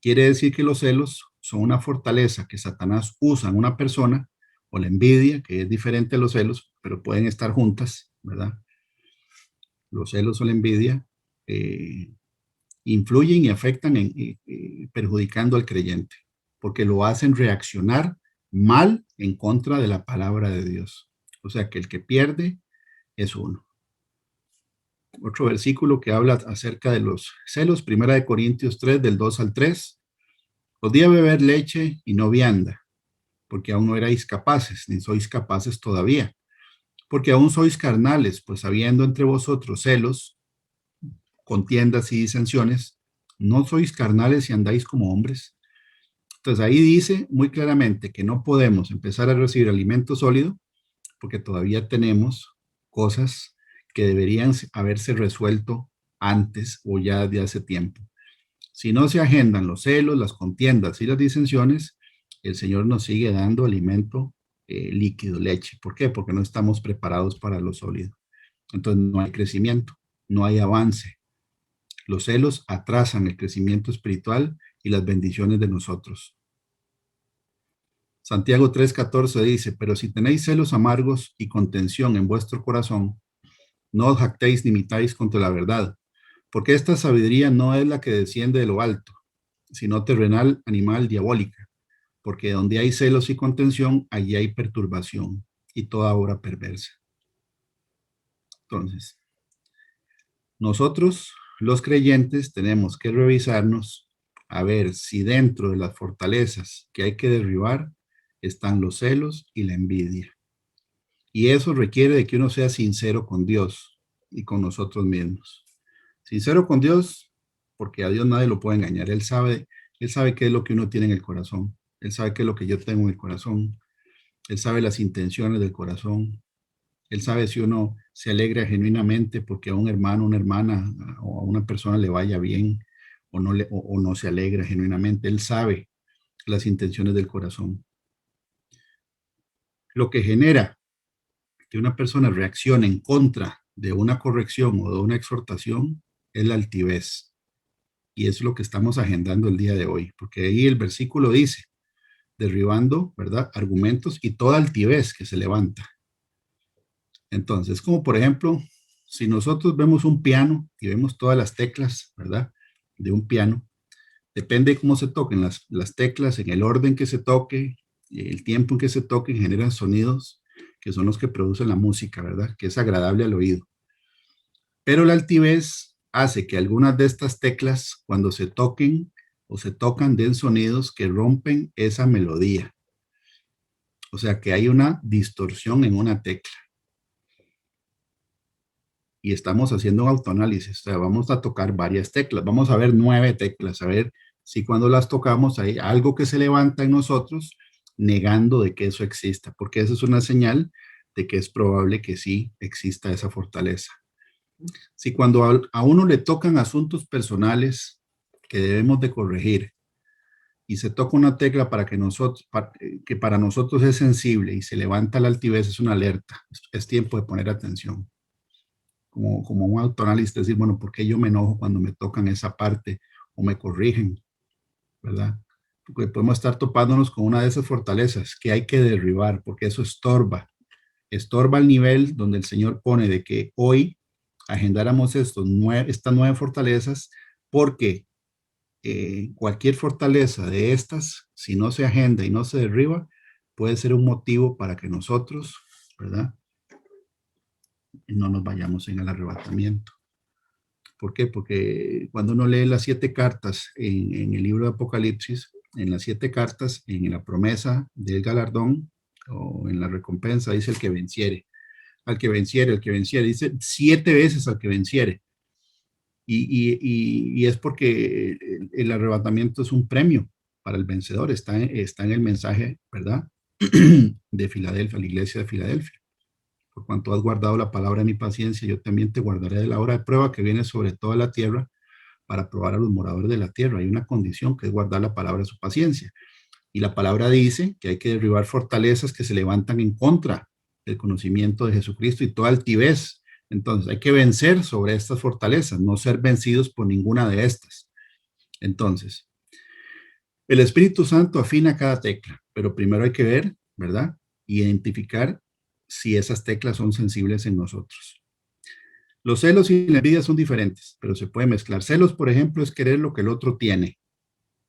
Quiere decir que los celos son una fortaleza que Satanás usa en una persona, o la envidia, que es diferente a los celos, pero pueden estar juntas, ¿verdad? Los celos o la envidia influyen y afectan perjudicando al creyente, porque lo hacen reaccionar mal en contra de la palabra de Dios. O sea que el que pierde es uno. Otro versículo que habla acerca de los celos, 1 Corintios 3, del 2 al 3. Podía beber leche y no vianda, porque aún no erais capaces, ni sois capaces todavía, porque aún sois carnales, pues habiendo entre vosotros celos, contiendas y disensiones, no sois carnales y andáis como hombres. Entonces ahí dice muy claramente que no podemos empezar a recibir alimento sólido porque todavía tenemos cosas que deberían haberse resuelto antes o ya de hace tiempo. Si no se agendan los celos, las contiendas y las disensiones, el Señor nos sigue dando alimento líquido, leche. ¿Por qué? Porque no estamos preparados para lo sólido. Entonces no hay crecimiento, no hay avance. Los celos atrasan el crecimiento espiritual y las bendiciones de nosotros. Santiago 3:14 dice, pero si tenéis celos amargos y contención en vuestro corazón, no os jactéis ni mitáis contra la verdad, porque esta sabiduría no es la que desciende de lo alto, sino terrenal, animal, diabólica, porque donde hay celos y contención, allí hay perturbación y toda obra perversa. Entonces, nosotros, los creyentes, tenemos que revisarnos a ver si dentro de las fortalezas que hay que derribar están los celos y la envidia. Y eso requiere de que uno sea sincero con Dios y con nosotros mismos. Sincero con Dios, porque a Dios nadie lo puede engañar. Él sabe Él sabe qué es lo que uno tiene en el corazón. Él sabe qué es lo que yo tengo en el corazón. Él sabe las intenciones del corazón. Él sabe si uno se alegra genuinamente porque a un hermano, una hermana o a una persona le vaya bien o no se alegra genuinamente. Él sabe las intenciones del corazón. Lo que genera que una persona reaccione en contra de una corrección o de una exhortación es la altivez. Y es lo que estamos agendando el día de hoy, porque ahí el versículo dice, derribando, ¿verdad? Argumentos y toda altivez que se levanta. Entonces, como por ejemplo, si nosotros vemos un piano y vemos todas las teclas, ¿verdad? De un piano, depende de cómo se toquen las teclas, en el orden que se toque, el tiempo en que se toquen, generan sonidos que son los que producen la música, ¿verdad? Que es agradable al oído. Pero la altivez hace que algunas de estas teclas, cuando se toquen o se tocan, den sonidos que rompen esa melodía. O sea que hay una distorsión en una tecla. Y estamos haciendo un autoanálisis. O sea, vamos a tocar varias teclas. Vamos a ver 9 teclas, a ver si cuando las tocamos hay algo que se levanta en nosotros negando de que eso exista, porque eso es una señal de que es probable que sí exista esa fortaleza. Si cuando a uno le tocan asuntos personales que debemos de corregir y se toca una tecla que para nosotros es sensible y se levanta la altivez, es una alerta, es tiempo de poner atención. Como un autoanálisis, decir, bueno, ¿por qué yo me enojo cuando me tocan esa parte o me corrigen? ¿Verdad? Porque podemos estar topándonos con una de esas fortalezas que hay que derribar, porque eso estorba al nivel donde el Señor pone de que hoy agendáramos estas 9 fortalezas, porque cualquier fortaleza de estas, si no se agenda y no se derriba, puede ser un motivo para que nosotros, ¿verdad? No nos vayamos en el arrebatamiento. ¿Por qué? Porque cuando uno lee las 7 cartas en el libro de Apocalipsis, en las 7 cartas, en la promesa del galardón o en la recompensa, dice el que venciere, al que venciere, dice 7 veces al que venciere. Y es porque el arrebatamiento es un premio para el vencedor, está en el mensaje, ¿verdad? De Filadelfia, la iglesia de Filadelfia. Por cuanto has guardado la palabra de mi paciencia, yo también te guardaré de la hora de prueba que viene sobre toda la tierra para probar a los moradores de la tierra. Hay una condición que es guardar la palabra de su paciencia. Y la palabra dice que hay que derribar fortalezas que se levantan en contra del conocimiento de Jesucristo y toda altivez. Entonces hay que vencer sobre estas fortalezas, no ser vencidos por ninguna de estas. Entonces, el Espíritu Santo afina cada tecla, pero primero hay que ver, ¿verdad? Identificar si esas teclas son sensibles en nosotros. Los celos y la envidia son diferentes, pero se puede mezclar. Celos, por ejemplo, es querer lo que el otro tiene.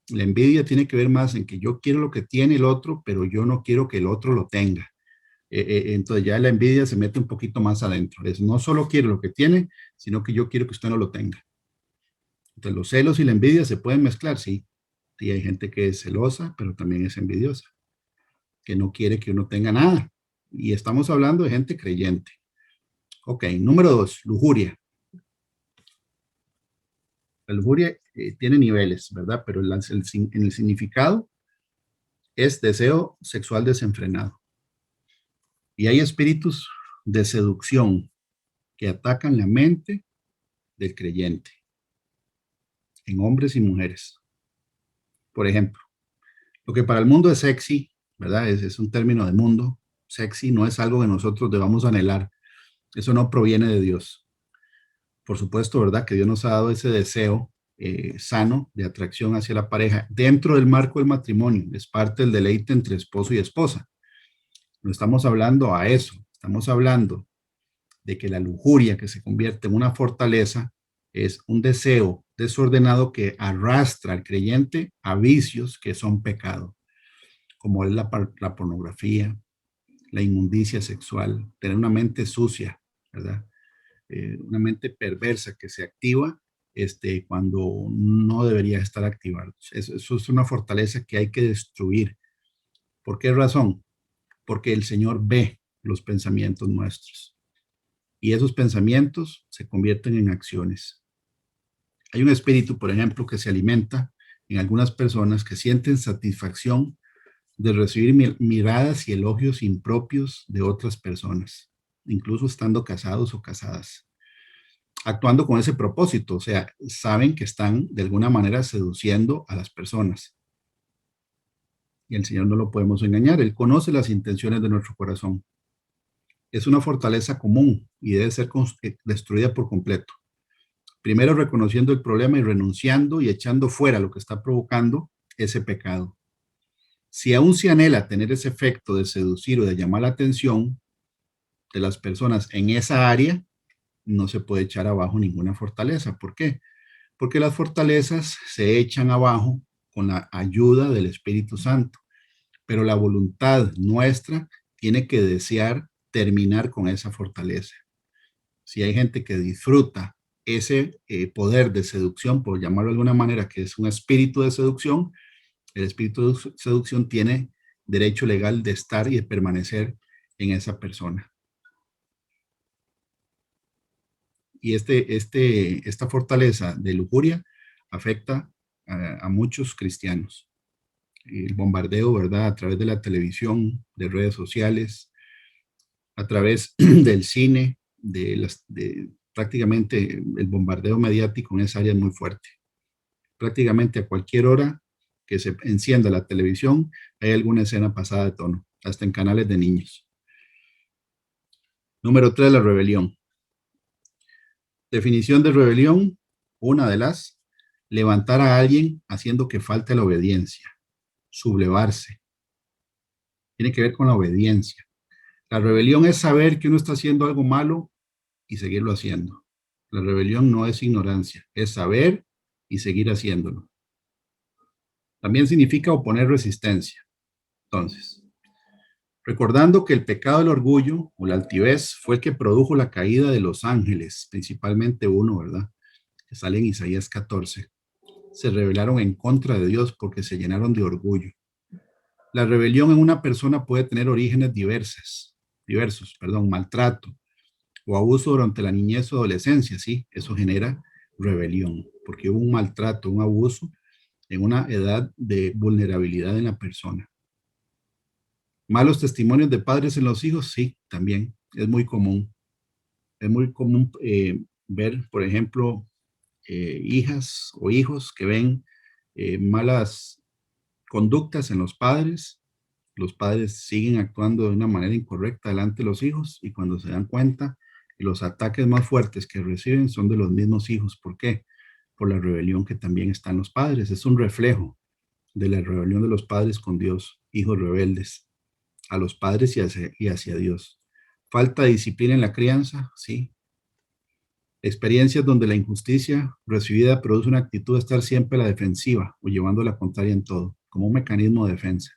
La envidia tiene que ver más en que yo quiero lo que tiene el otro, pero yo no quiero que el otro lo tenga. Entonces ya la envidia se mete un poquito más adentro. Es no solo quiero lo que tiene, sino que yo quiero que usted no lo tenga. Entonces los celos y la envidia se pueden mezclar, sí. Sí, hay gente que es celosa, pero también es envidiosa, que no quiere que uno tenga nada. Y estamos hablando de gente creyente. Ok, número 2, lujuria. La lujuria tiene niveles, ¿verdad? Pero en el significado es deseo sexual desenfrenado. Y hay espíritus de seducción que atacan la mente del creyente en hombres y mujeres. Por ejemplo, lo que para el mundo es sexy, ¿verdad? Es un término de mundo. Sexy no es algo que nosotros debamos anhelar. Eso no proviene de Dios. Por supuesto, ¿verdad? Que Dios nos ha dado ese deseo sano de atracción hacia la pareja dentro del marco del matrimonio. Es parte del deleite entre esposo y esposa. No estamos hablando a eso. Estamos hablando de que la lujuria que se convierte en una fortaleza es un deseo desordenado que arrastra al creyente a vicios que son pecado, como es la pornografía, la inmundicia sexual, tener una mente sucia, ¿verdad? Una mente perversa que se activa cuando no debería estar activada. Eso es una fortaleza que hay que destruir. ¿Por qué razón? Porque el Señor ve los pensamientos nuestros y esos pensamientos se convierten en acciones. Hay un espíritu, por ejemplo, que se alimenta en algunas personas que sienten satisfacción de recibir miradas y elogios impropios de otras personas, incluso estando casados o casadas, actuando con ese propósito. O sea, saben que están de alguna manera seduciendo a las personas. Y el Señor no lo podemos engañar. Él conoce las intenciones de nuestro corazón. Es una fortaleza común y debe ser destruida por completo. Primero reconociendo el problema y renunciando y echando fuera lo que está provocando ese pecado. Si aún se anhela tener ese efecto de seducir o de llamar la atención de las personas en esa área, no se puede echar abajo ninguna fortaleza. ¿Por qué? Porque las fortalezas se echan abajo con la ayuda del Espíritu Santo, pero la voluntad nuestra tiene que desear terminar con esa fortaleza. Si hay gente que disfruta ese poder de seducción, por llamarlo de alguna manera, que es un espíritu de seducción, el espíritu de seducción tiene derecho legal de estar y de permanecer en esa persona. Y esta fortaleza de lujuria afecta a muchos cristianos. El bombardeo, ¿verdad? A través de la televisión, de redes sociales, a través del cine, prácticamente el bombardeo mediático en esa área es muy fuerte. Prácticamente a cualquier hora que se encienda la televisión, hay alguna escena pasada de tono, hasta en canales de niños. Número 3, la rebelión. Definición de rebelión, una de las, levantar a alguien haciendo que falte la obediencia, sublevarse. Tiene que ver con la obediencia. La rebelión es saber que uno está haciendo algo malo y seguirlo haciendo. La rebelión no es ignorancia, es saber y seguir haciéndolo. También significa oponer resistencia. Entonces, recordando que el pecado del orgullo o la altivez fue el que produjo la caída de los ángeles, principalmente uno, ¿verdad? Que sale en Isaías 14. Se rebelaron en contra de Dios porque se llenaron de orgullo. La rebelión en una persona puede tener orígenes diversos, maltrato o abuso durante la niñez o adolescencia, sí, eso genera rebelión, porque hubo un maltrato, un abuso en una edad de vulnerabilidad en la persona. Malos testimonios de padres en los hijos, sí, también es muy común. Es muy común ver, por ejemplo, hijas o hijos que ven malas conductas en los padres siguen actuando de una manera incorrecta delante de los hijos y cuando se dan cuenta, los ataques más fuertes que reciben son de los mismos hijos. ¿Por qué? Por la rebelión que también está en los padres. Es un reflejo de la rebelión de los padres con Dios, hijos rebeldes a los padres y hacia Dios. Falta de disciplina en la crianza, sí. Experiencias donde la injusticia recibida produce una actitud de estar siempre a la defensiva o llevando la contraria en todo, como un mecanismo de defensa.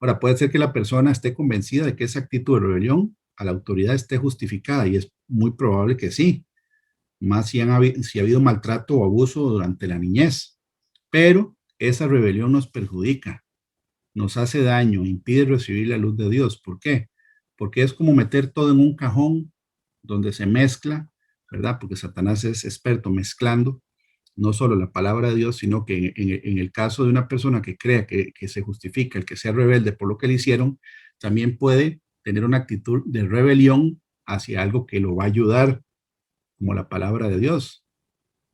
Ahora, puede ser que la persona esté convencida de que esa actitud de rebelión a la autoridad esté justificada y es muy probable que sí, más si ha habido maltrato o abuso durante la niñez. Pero esa rebelión nos perjudica, nos hace daño, impide recibir la luz de Dios. ¿Por qué? Porque es como meter todo en un cajón donde se mezcla, ¿verdad? Porque Satanás es experto mezclando no solo la palabra de Dios, sino que en el caso de una persona que crea que se justifica el que sea rebelde por lo que le hicieron, también puede tener una actitud de rebelión hacia algo que lo va a ayudar, como la palabra de Dios,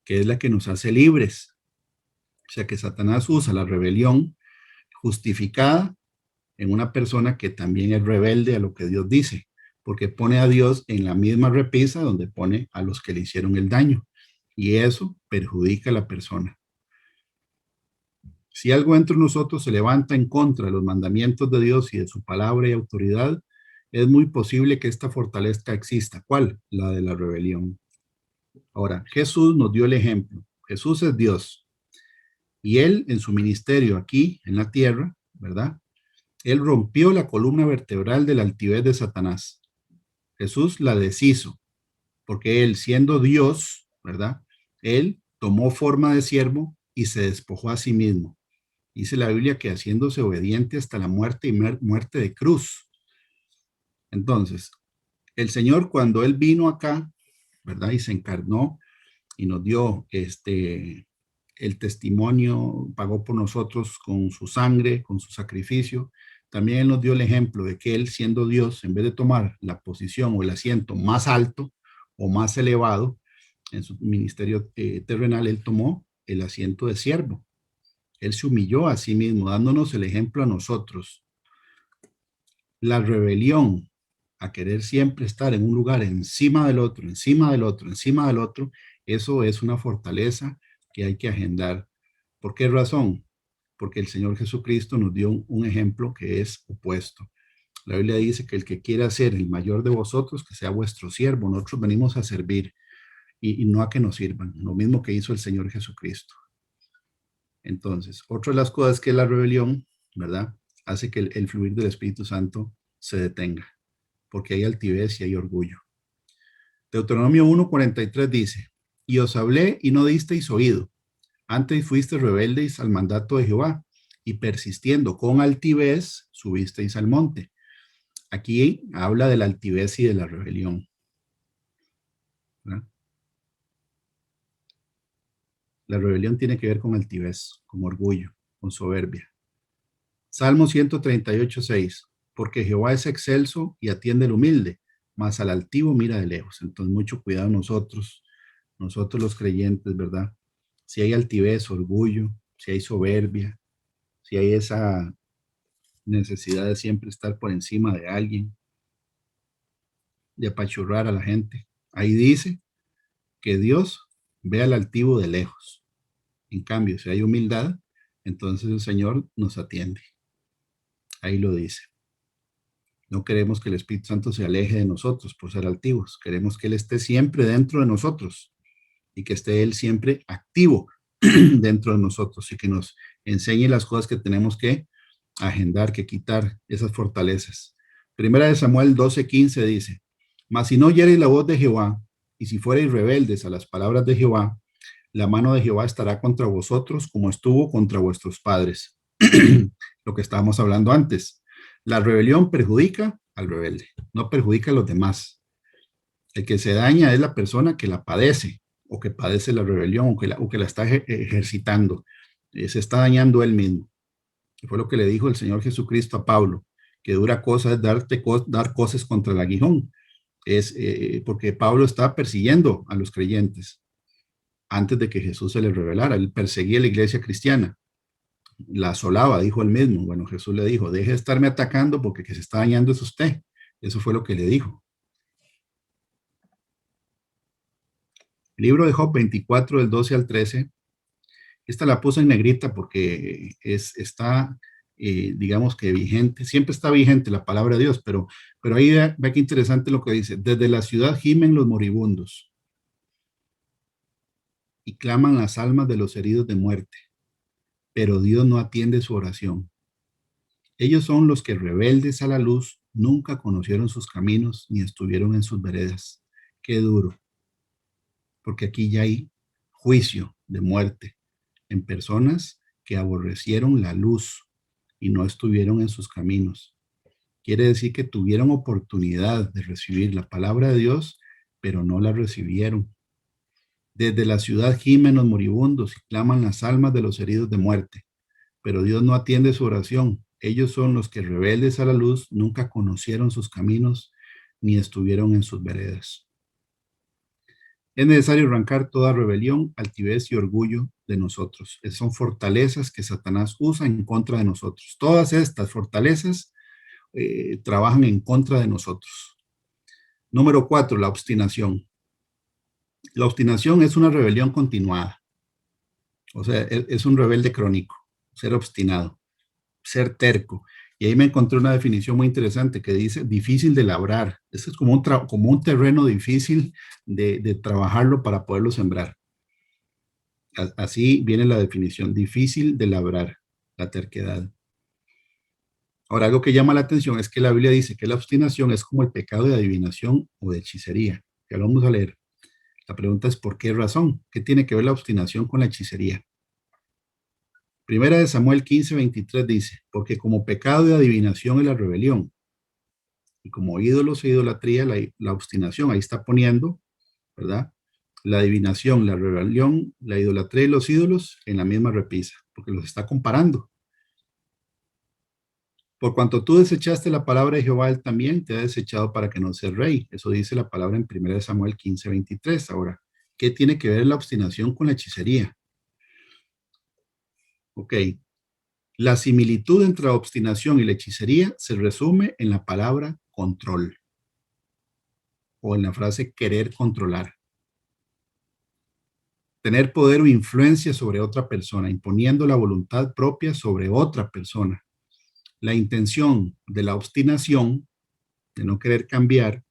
que es la que nos hace libres. O sea que Satanás usa la rebelión justificada en una persona que también es rebelde a lo que Dios dice, porque pone a Dios en la misma repisa donde pone a los que le hicieron el daño. Y eso perjudica a la persona. Si algo entre nosotros se levanta en contra de los mandamientos de Dios y de su palabra y autoridad, es muy posible que esta fortaleza exista. ¿Cuál? La de la rebelión. Ahora, Jesús nos dio el ejemplo. Jesús es Dios. Y Él, en su ministerio aquí, en la tierra, ¿verdad? Él rompió la columna vertebral de la altivez de Satanás. Jesús la deshizo, porque Él, siendo Dios, ¿verdad? Él tomó forma de siervo y se despojó a sí mismo. Dice la Biblia que haciéndose obediente hasta la muerte y muerte de cruz. Entonces, el Señor cuando Él vino acá, ¿verdad? Y se encarnó y nos dio el testimonio, pagó por nosotros con su sangre, con su sacrificio. También Él nos dio el ejemplo de que Él, siendo Dios, en vez de tomar la posición o el asiento más alto o más elevado en su ministerio terrenal, Él tomó el asiento de siervo. Él se humilló a sí mismo, dándonos el ejemplo a nosotros. La rebelión a querer siempre estar en un lugar encima del otro, encima del otro, encima del otro, eso es una fortaleza que hay que agendar. ¿Por qué razón? Porque el Señor Jesucristo nos dio un ejemplo que es opuesto. La Biblia dice que el que quiera ser el mayor de vosotros, que sea vuestro siervo. Nosotros venimos a servir y no a que nos sirvan. Lo mismo que hizo el Señor Jesucristo. Entonces, otra de las cosas que la rebelión, ¿verdad? Hace que el fluir del Espíritu Santo se detenga, porque hay altivez y hay orgullo. Deuteronomio 1:43 dice, y os hablé y no disteis oído. Antes fuisteis rebeldes al mandato de Jehová, y persistiendo con altivez, subisteis al monte. Aquí habla de la altivez y de la rebelión, ¿verdad? La rebelión tiene que ver con altivez, con orgullo, con soberbia. Salmo 138:6, porque Jehová es excelso y atiende al humilde, mas al altivo mira de lejos. Entonces, mucho cuidado nosotros los creyentes, ¿verdad? Si hay altivez, orgullo, si hay soberbia, si hay esa necesidad de siempre estar por encima de alguien, de apachurrar a la gente. Ahí dice que Dios ve al altivo de lejos. En cambio, si hay humildad, entonces el Señor nos atiende. Ahí lo dice. No queremos que el Espíritu Santo se aleje de nosotros por ser altivos. Queremos que Él esté siempre dentro de nosotros y que esté Él siempre activo dentro de nosotros y que nos enseñe las cosas que tenemos que agendar, que quitar esas fortalezas. Primera de Samuel 12:15 dice, mas si no oyereis la voz de Jehová y si fuereis rebeldes a las palabras de Jehová, la mano de Jehová estará contra vosotros como estuvo contra vuestros padres. Lo que estábamos hablando antes. La rebelión perjudica al rebelde, no perjudica a los demás. El que se daña es la persona que la padece o que padece la rebelión o que la está ejercitando. Se está dañando él mismo. Y fue lo que le dijo el Señor Jesucristo a Pablo, que dura cosa es dar cosas contra el aguijón. Es porque Pablo estaba persiguiendo a los creyentes antes de que Jesús se les revelara. Él perseguía a la iglesia cristiana, la asolaba, dijo él mismo. Bueno, Jesús le dijo, deje de estarme atacando porque que se está dañando es usted. Eso fue lo que le dijo. Libro de Job 24, del 12 al 13. Esta la puse en negrita porque está, digamos que vigente. Siempre está vigente la palabra de Dios, pero ahí ve qué interesante lo que dice. Desde la ciudad gimen los moribundos y claman las almas de los heridos de muerte, pero Dios no atiende su oración. Ellos son los que rebeldes a la luz nunca conocieron sus caminos ni estuvieron en sus veredas. Qué duro, porque aquí ya hay juicio de muerte en personas que aborrecieron la luz y no estuvieron en sus caminos. Quiere decir que tuvieron oportunidad de recibir la palabra de Dios, pero no la recibieron. Desde la ciudad gimen los moribundos y claman las almas de los heridos de muerte, pero Dios no atiende su oración. Ellos son los que rebeldes a la luz nunca conocieron sus caminos ni estuvieron en sus veredas. Es necesario arrancar toda rebelión, altivez y orgullo de nosotros. Son fortalezas que Satanás usa en contra de nosotros. Todas estas fortalezas trabajan en contra de nosotros. Número 4, la obstinación. La obstinación es una rebelión continuada. O sea, es un rebelde crónico, ser obstinado, ser terco. Y ahí me encontré una definición muy interesante que dice difícil de labrar. Esto es como un terreno difícil de trabajarlo para poderlo sembrar. Así viene la definición, difícil de labrar, la terquedad. Ahora, algo que llama la atención es que la Biblia dice que la obstinación es como el pecado de adivinación o de hechicería. Ya lo vamos a leer. La pregunta es ¿por qué razón? ¿Qué tiene que ver la obstinación con la hechicería? Primera de Samuel 15:23 dice, porque como pecado de adivinación es la rebelión, y como ídolos e idolatría la obstinación, ahí está poniendo, ¿verdad? la adivinación, la rebelión, la idolatría y los ídolos en la misma repisa, porque los está comparando. Por cuanto tú desechaste la palabra de Jehová, él también te ha desechado para que no seas rey. Eso dice la palabra en 1 Samuel 15:23. Ahora, ¿qué tiene que ver la obstinación con la hechicería? Ok. La similitud entre la obstinación y la hechicería se resume en la palabra control o en la frase querer controlar. Tener poder o influencia sobre otra persona, imponiendo la voluntad propia sobre otra persona. La intención de la obstinación, de no querer cambiar,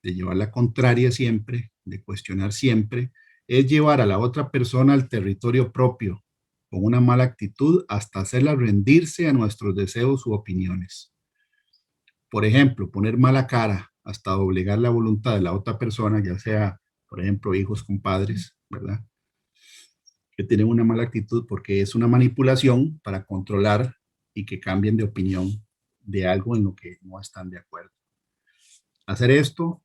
de llevar la contraria siempre, de cuestionar siempre, es llevar a la otra persona al territorio propio, con una mala actitud hasta hacerla rendirse a nuestros deseos u opiniones. Por ejemplo, poner mala cara hasta doblegar la voluntad de la otra persona, ya sea, por ejemplo, hijos con padres, ¿verdad? Que tienen una mala actitud porque es una manipulación para controlar y que cambien de opinión de algo en lo que no están de acuerdo. Hacer esto,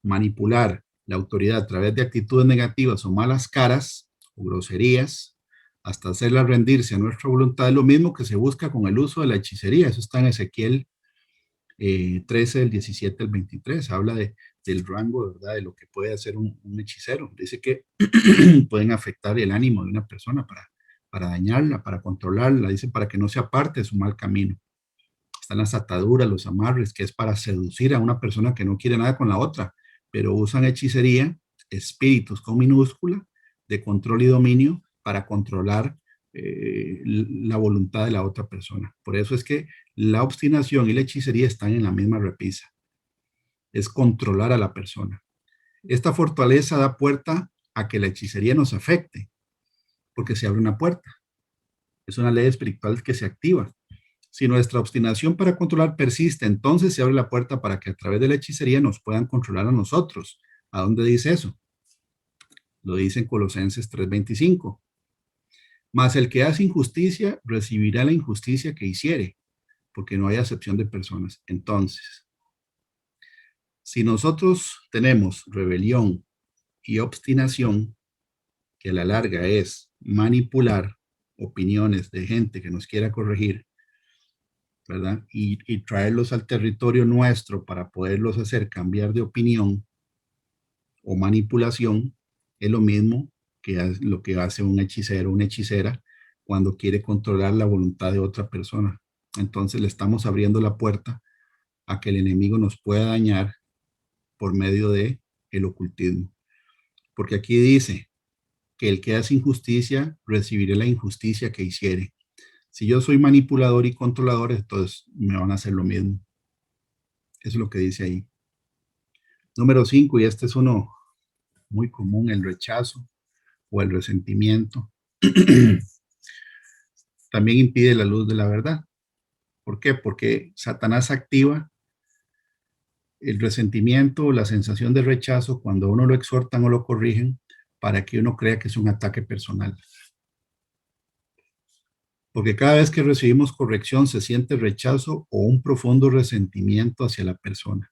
manipular la autoridad a través de actitudes negativas o malas caras o groserías, hasta hacerla rendirse a nuestra voluntad, es lo mismo que se busca con el uso de la hechicería. Eso está en Ezequiel 13, del 17 al 23. Habla del rango, ¿verdad?, de lo que puede hacer un hechicero. Dice que pueden afectar el ánimo de una persona para dañarla, para controlarla. Dice para que no se aparte de su mal camino. Están las ataduras, los amarres, que es para seducir a una persona que no quiere nada con la otra, pero usan hechicería, espíritus con minúscula, de control y dominio para controlar la voluntad de la otra persona. Por eso es que la obstinación y la hechicería están en la misma repisa. Es controlar a la persona. Esta fortaleza da puerta a que la hechicería nos afecte, porque se abre una puerta. Es una ley espiritual que se activa. Si nuestra obstinación para controlar persiste, entonces se abre la puerta para que a través de la hechicería nos puedan controlar a nosotros. ¿A dónde dice eso? Lo dice en Colosenses 3:25. Mas el que hace injusticia recibirá la injusticia que hiciere, porque no hay acepción de personas. Entonces, si nosotros tenemos rebelión y obstinación, que a la larga es manipular opiniones de gente que nos quiera corregir, ¿verdad? Y traerlos al territorio nuestro para poderlos hacer cambiar de opinión o manipulación, es lo mismo que lo que hace un hechicero o una hechicera cuando quiere controlar la voluntad de otra persona. Entonces le estamos abriendo la puerta a que el enemigo nos pueda dañar por medio de el ocultismo. Porque aquí dice que el que hace injusticia recibirá la injusticia que hiciere. Si yo soy manipulador y controlador, entonces me van a hacer lo mismo. Eso es lo que dice ahí. Número 5, y este es uno muy común, el rechazo o el resentimiento. También impide la luz de la verdad. ¿Por qué? Porque Satanás activa el resentimiento o la sensación de rechazo cuando uno lo exhortan o lo corrigen para que uno crea que es un ataque personal. Porque cada vez que recibimos corrección se siente rechazo o un profundo resentimiento hacia la persona.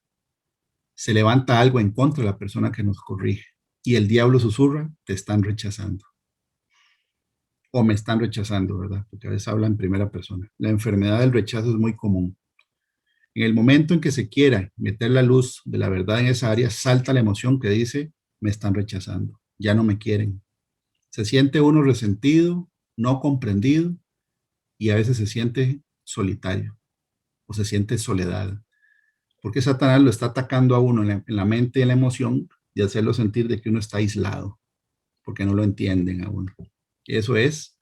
Se levanta algo en contra de la persona que nos corrige y el diablo susurra, te están rechazando. O me están rechazando, ¿verdad? Porque a veces habla en primera persona. La enfermedad del rechazo es muy común. En el momento en que se quiera meter la luz de la verdad en esa área, salta la emoción que dice, me están rechazando, ya no me quieren. Se siente uno resentido, no comprendido, y a veces se siente solitario o se siente soledad. Porque Satanás lo está atacando a uno en la mente y en la emoción de hacerlo sentir de que uno está aislado, porque no lo entienden a uno. Eso es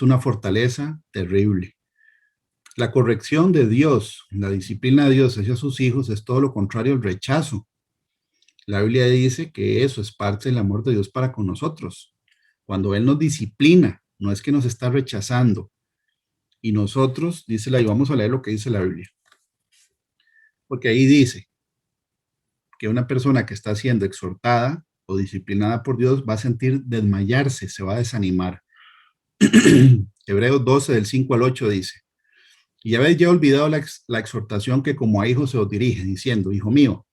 una fortaleza terrible. La corrección de Dios, la disciplina de Dios hacia sus hijos es todo lo contrario al rechazo. La Biblia dice que eso es parte del amor de Dios para con nosotros. Cuando Él nos disciplina, no es que nos está rechazando. Y nosotros, y vamos a leer lo que dice la Biblia. Porque ahí dice que una persona que está siendo exhortada o disciplinada por Dios va a sentir desmayarse, se va a desanimar. Hebreos 12, del 5 al 8 dice, y habéis ya olvidado la exhortación que como a hijos se os dirige, diciendo, hijo mío,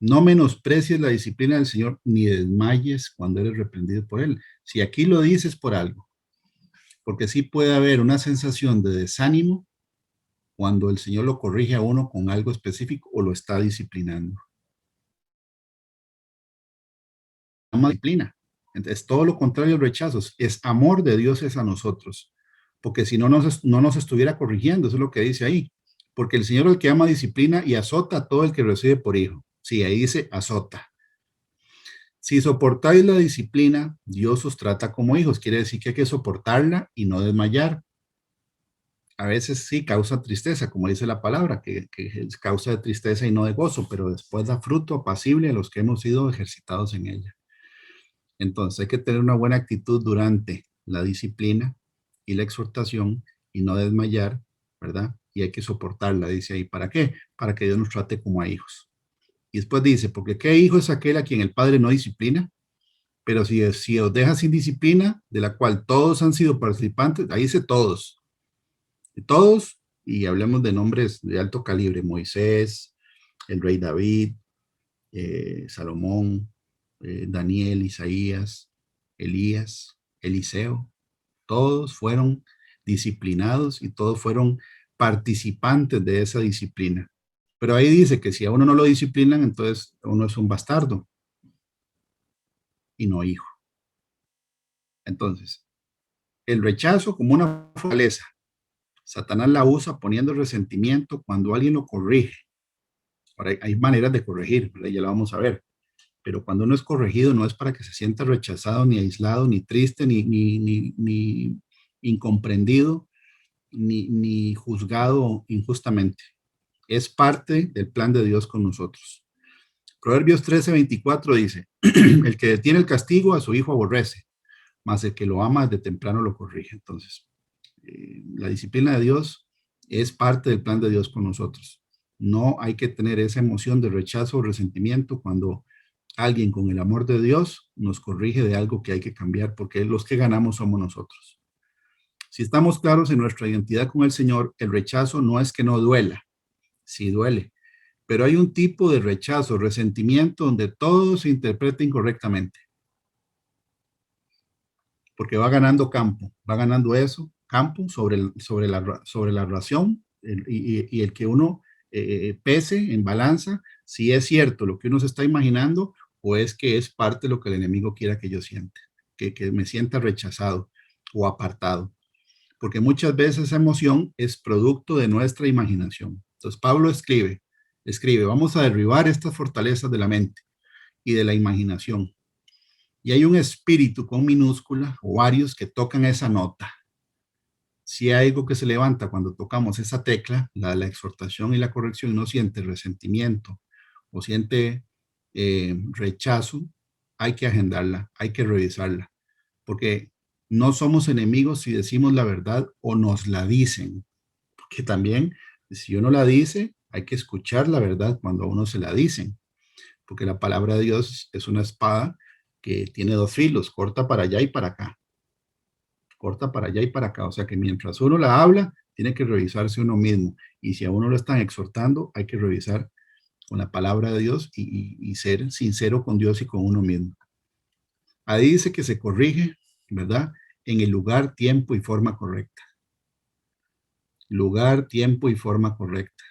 No menosprecies la disciplina del Señor, ni desmayes cuando eres reprendido por Él. Si aquí lo dices por algo, porque sí puede haber una sensación de desánimo cuando el Señor lo corrige a uno con algo específico o lo está disciplinando. Ama disciplina. Entonces, todo lo contrario al rechazo, es amor de Dios es a nosotros, porque si no nos estuviera corrigiendo, eso es lo que dice ahí, porque el Señor es el que ama disciplina y azota a todo el que recibe por hijo. Sí, ahí dice azota. Si soportáis la disciplina, Dios os trata como hijos, quiere decir que hay que soportarla y no desmayar. A veces sí causa tristeza, como dice la palabra, que es causa de tristeza y no de gozo, pero después da fruto apacible a los que hemos sido ejercitados en ella. Entonces hay que tener una buena actitud durante la disciplina y la exhortación y no desmayar, ¿verdad? Y hay que soportarla, dice ahí. ¿Para qué? Para que Dios nos trate como a hijos. Y después dice, porque ¿qué hijo es aquel a quien el Padre no disciplina? Pero si os deja sin disciplina, de la cual todos han sido participantes, ahí dice todos. Todos, y hablemos de nombres de alto calibre, Moisés, el rey David, Salomón, Daniel, Isaías, Elías, Eliseo, todos fueron disciplinados y todos fueron participantes de esa disciplina. Pero ahí dice que si a uno no lo disciplinan, entonces uno es un bastardo y no hijo. Entonces, el rechazo como una fortaleza. Satanás la usa poniendo resentimiento cuando alguien lo corrige. Ahora, hay maneras de corregir, ¿verdad? Ya lo vamos a ver. Pero cuando uno es corregido no es para que se sienta rechazado, ni aislado, ni triste, ni incomprendido, ni juzgado injustamente. Es parte del plan de Dios con nosotros. Proverbios 13:24 dice, el que detiene el castigo a su hijo aborrece, mas el que lo ama desde temprano lo corrige. Entonces, la disciplina de Dios es parte del plan de Dios con nosotros. No hay que tener esa emoción de rechazo o resentimiento cuando alguien con el amor de Dios nos corrige de algo que hay que cambiar, porque los que ganamos somos nosotros. Si estamos claros en nuestra identidad con el Señor, el rechazo no es que no duela, sí duele, pero hay un tipo de rechazo, resentimiento, donde todo se interpreta incorrectamente, porque va ganando campo, va ganando eso, campo sobre la razón y el que uno pese en balanza si es cierto lo que uno se está imaginando o es que es parte de lo que el enemigo quiera que yo sienta, que me sienta rechazado o apartado. Porque muchas veces esa emoción es producto de nuestra imaginación. Entonces Pablo escribe, vamos a derribar estas fortalezas de la mente y de la imaginación. Y hay un espíritu con minúscula o varios que tocan esa nota. Si hay algo que se levanta cuando tocamos esa tecla, la de la exhortación y la corrección, y uno siente resentimiento o siente rechazo, hay que agendarla, hay que revisarla, porque no somos enemigos si decimos la verdad o nos la dicen, porque también si uno la dice, hay que escuchar la verdad cuando a uno se la dicen, porque la palabra de Dios es una espada que tiene dos filos, corta para allá y para acá, corta para allá y para acá, o sea que mientras uno la habla, tiene que revisarse uno mismo, y si a uno lo están exhortando, hay que revisar con la palabra de Dios y ser sincero con Dios y con uno mismo. Ahí dice que se corrige, ¿verdad? En el lugar, tiempo y forma correcta. Lugar, tiempo y forma correcta.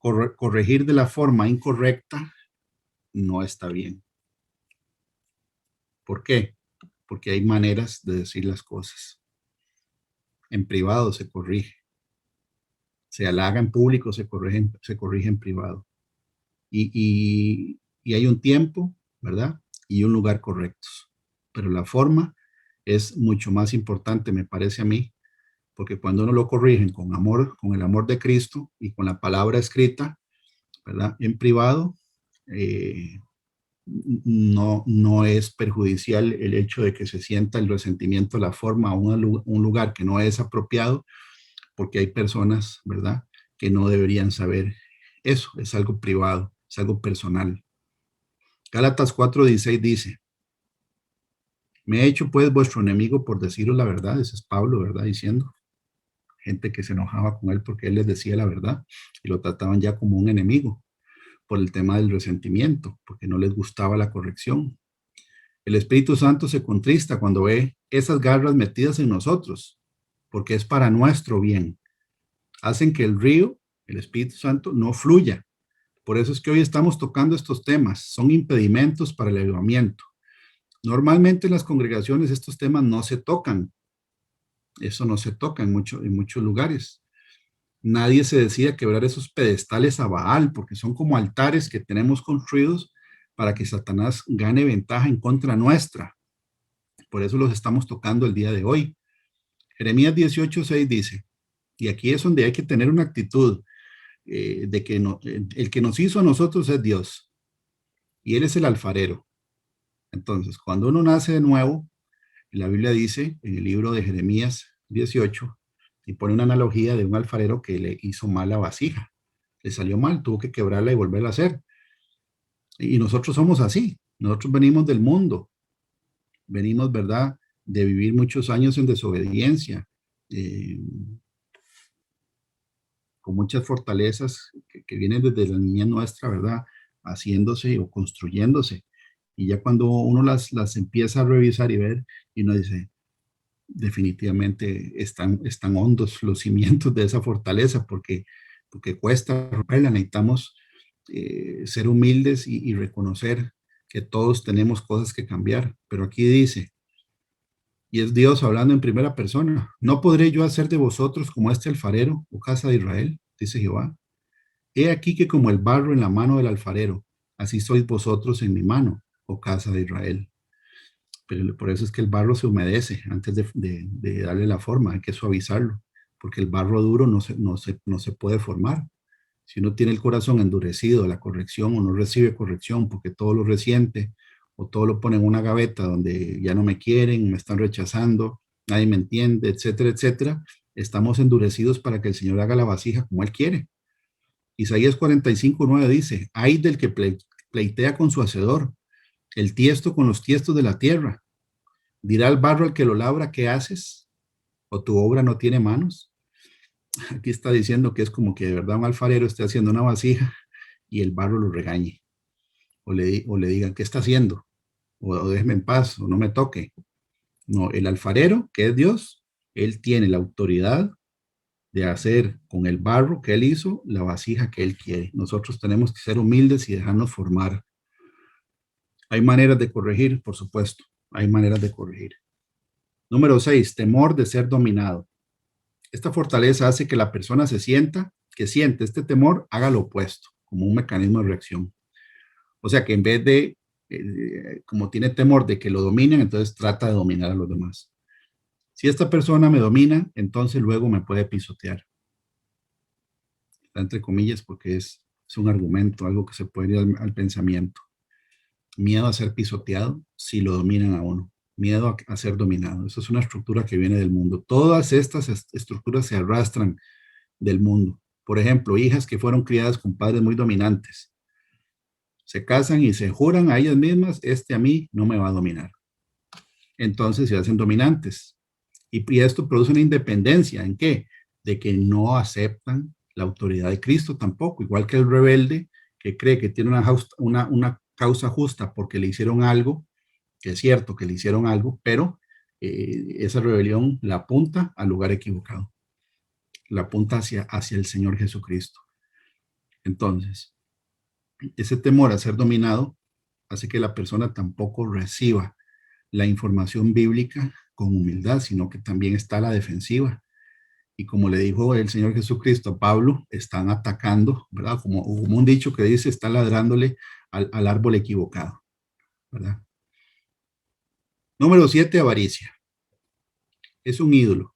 Corregir de la forma incorrecta no está bien. ¿Por qué? Porque hay maneras de decir las cosas. En privado se corrige. Se halaga en público, se corrige en privado. Y hay un tiempo, ¿verdad? Y un lugar correctos. Pero la forma es mucho más importante, me parece a mí, porque cuando uno lo corrigen con amor, con el amor de Cristo y con la palabra escrita, ¿verdad? En privado, no es perjudicial el hecho de que se sienta el resentimiento, la forma, un lugar que no es apropiado, porque hay personas, ¿verdad?, que no deberían saber eso, es algo privado, es algo personal. Gálatas 4:16 dice, me he hecho pues vuestro enemigo por deciros la verdad, ese es Pablo, ¿verdad?, diciendo, gente que se enojaba con él porque él les decía la verdad y lo trataban ya como un enemigo. por el tema del resentimiento, porque no les gustaba la corrección. El Espíritu Santo se contrista cuando ve esas garras metidas en nosotros, porque es para nuestro bien. Hacen que el río, el Espíritu Santo, no fluya. Por eso es que hoy estamos tocando estos temas. Son impedimentos para el avivamiento. Normalmente en las congregaciones estos temas no se tocan. Eso no se toca en muchos lugares. Nadie se decide a quebrar esos pedestales a Baal, porque son como altares que tenemos construidos para que Satanás gane ventaja en contra nuestra. Por eso los estamos tocando el día de hoy. Jeremías 18:6 dice, y aquí es donde hay que tener una actitud de que el que nos hizo a nosotros es Dios, y Él es el alfarero. Entonces, cuando uno nace de nuevo, la Biblia dice en el libro de Jeremías 18, y pone una analogía de un alfarero que le hizo mal la vasija. Le salió mal, tuvo que quebrarla y volverla a hacer. Y nosotros somos así. Nosotros venimos del mundo. Venimos, ¿verdad?, de vivir muchos años en desobediencia, con muchas fortalezas que vienen desde la niñez nuestra, ¿verdad?, haciéndose o construyéndose. Y ya cuando uno las empieza a revisar y ver, y uno dice, definitivamente están hondos los cimientos de esa fortaleza, porque cuesta romperla. Necesitamos ser humildes y reconocer que todos tenemos cosas que cambiar. Pero aquí dice, y es Dios hablando en primera persona, ¿no podré yo hacer de vosotros como este alfarero, o casa de Israel? Dice Jehová. He aquí que como el barro en la mano del alfarero, así sois vosotros en mi mano, oh casa de Israel. Pero por eso es que el barro se humedece antes de darle la forma, hay que suavizarlo, porque el barro duro no se puede formar. Si uno tiene el corazón endurecido a la corrección o no recibe corrección porque todo lo resiente o todo lo pone en una gaveta donde ya no me quieren, me están rechazando, nadie me entiende, etcétera, etcétera, estamos endurecidos para que el Señor haga la vasija como Él quiere. Isaías 45:9 dice, ay del que pleitea con su hacedor, el tiesto con los tiestos de la tierra. Dirá el barro al que lo labra, ¿qué haces? ¿O tu obra no tiene manos? Aquí está diciendo que es como que de verdad un alfarero esté haciendo una vasija y el barro lo regañe. O le digan, ¿qué está haciendo? O déjeme en paz, o no me toque. No, el alfarero, que es Dios, Él tiene la autoridad de hacer con el barro que Él hizo la vasija que Él quiere. Nosotros tenemos que ser humildes y dejarnos formar. Hay maneras de corregir, por supuesto. Hay maneras de corregir. Número 6, temor de ser dominado. Esta fortaleza hace que la persona siente este temor, haga lo opuesto, como un mecanismo de reacción. O sea que en vez de, como tiene temor de que lo dominen, entonces trata de dominar a los demás. Si esta persona me domina, entonces luego me puede pisotear. Está entre comillas porque es un argumento, algo que se puede ir al pensamiento. Miedo a ser pisoteado si lo dominan a uno. Miedo a ser dominado. Eso es una estructura que viene del mundo. Todas estas estructuras se arrastran del mundo. Por ejemplo, hijas que fueron criadas con padres muy dominantes. Se casan y se juran a ellas mismas, a mí no me va a dominar. Entonces se hacen dominantes. Y esto produce una independencia. ¿En qué? De que no aceptan la autoridad de Cristo tampoco. Igual que el rebelde que cree que tiene una causa justa porque le hicieron algo, que es cierto que le hicieron algo, pero esa rebelión la apunta al lugar equivocado. La apunta hacia el Señor Jesucristo. Entonces, ese temor a ser dominado hace que la persona tampoco reciba la información bíblica con humildad, sino que también está a la defensiva. Y como le dijo el Señor Jesucristo a Pablo, están atacando, ¿verdad? Como un dicho que dice, está ladrándole al árbol equivocado, ¿verdad? Número 7, avaricia. Es un ídolo,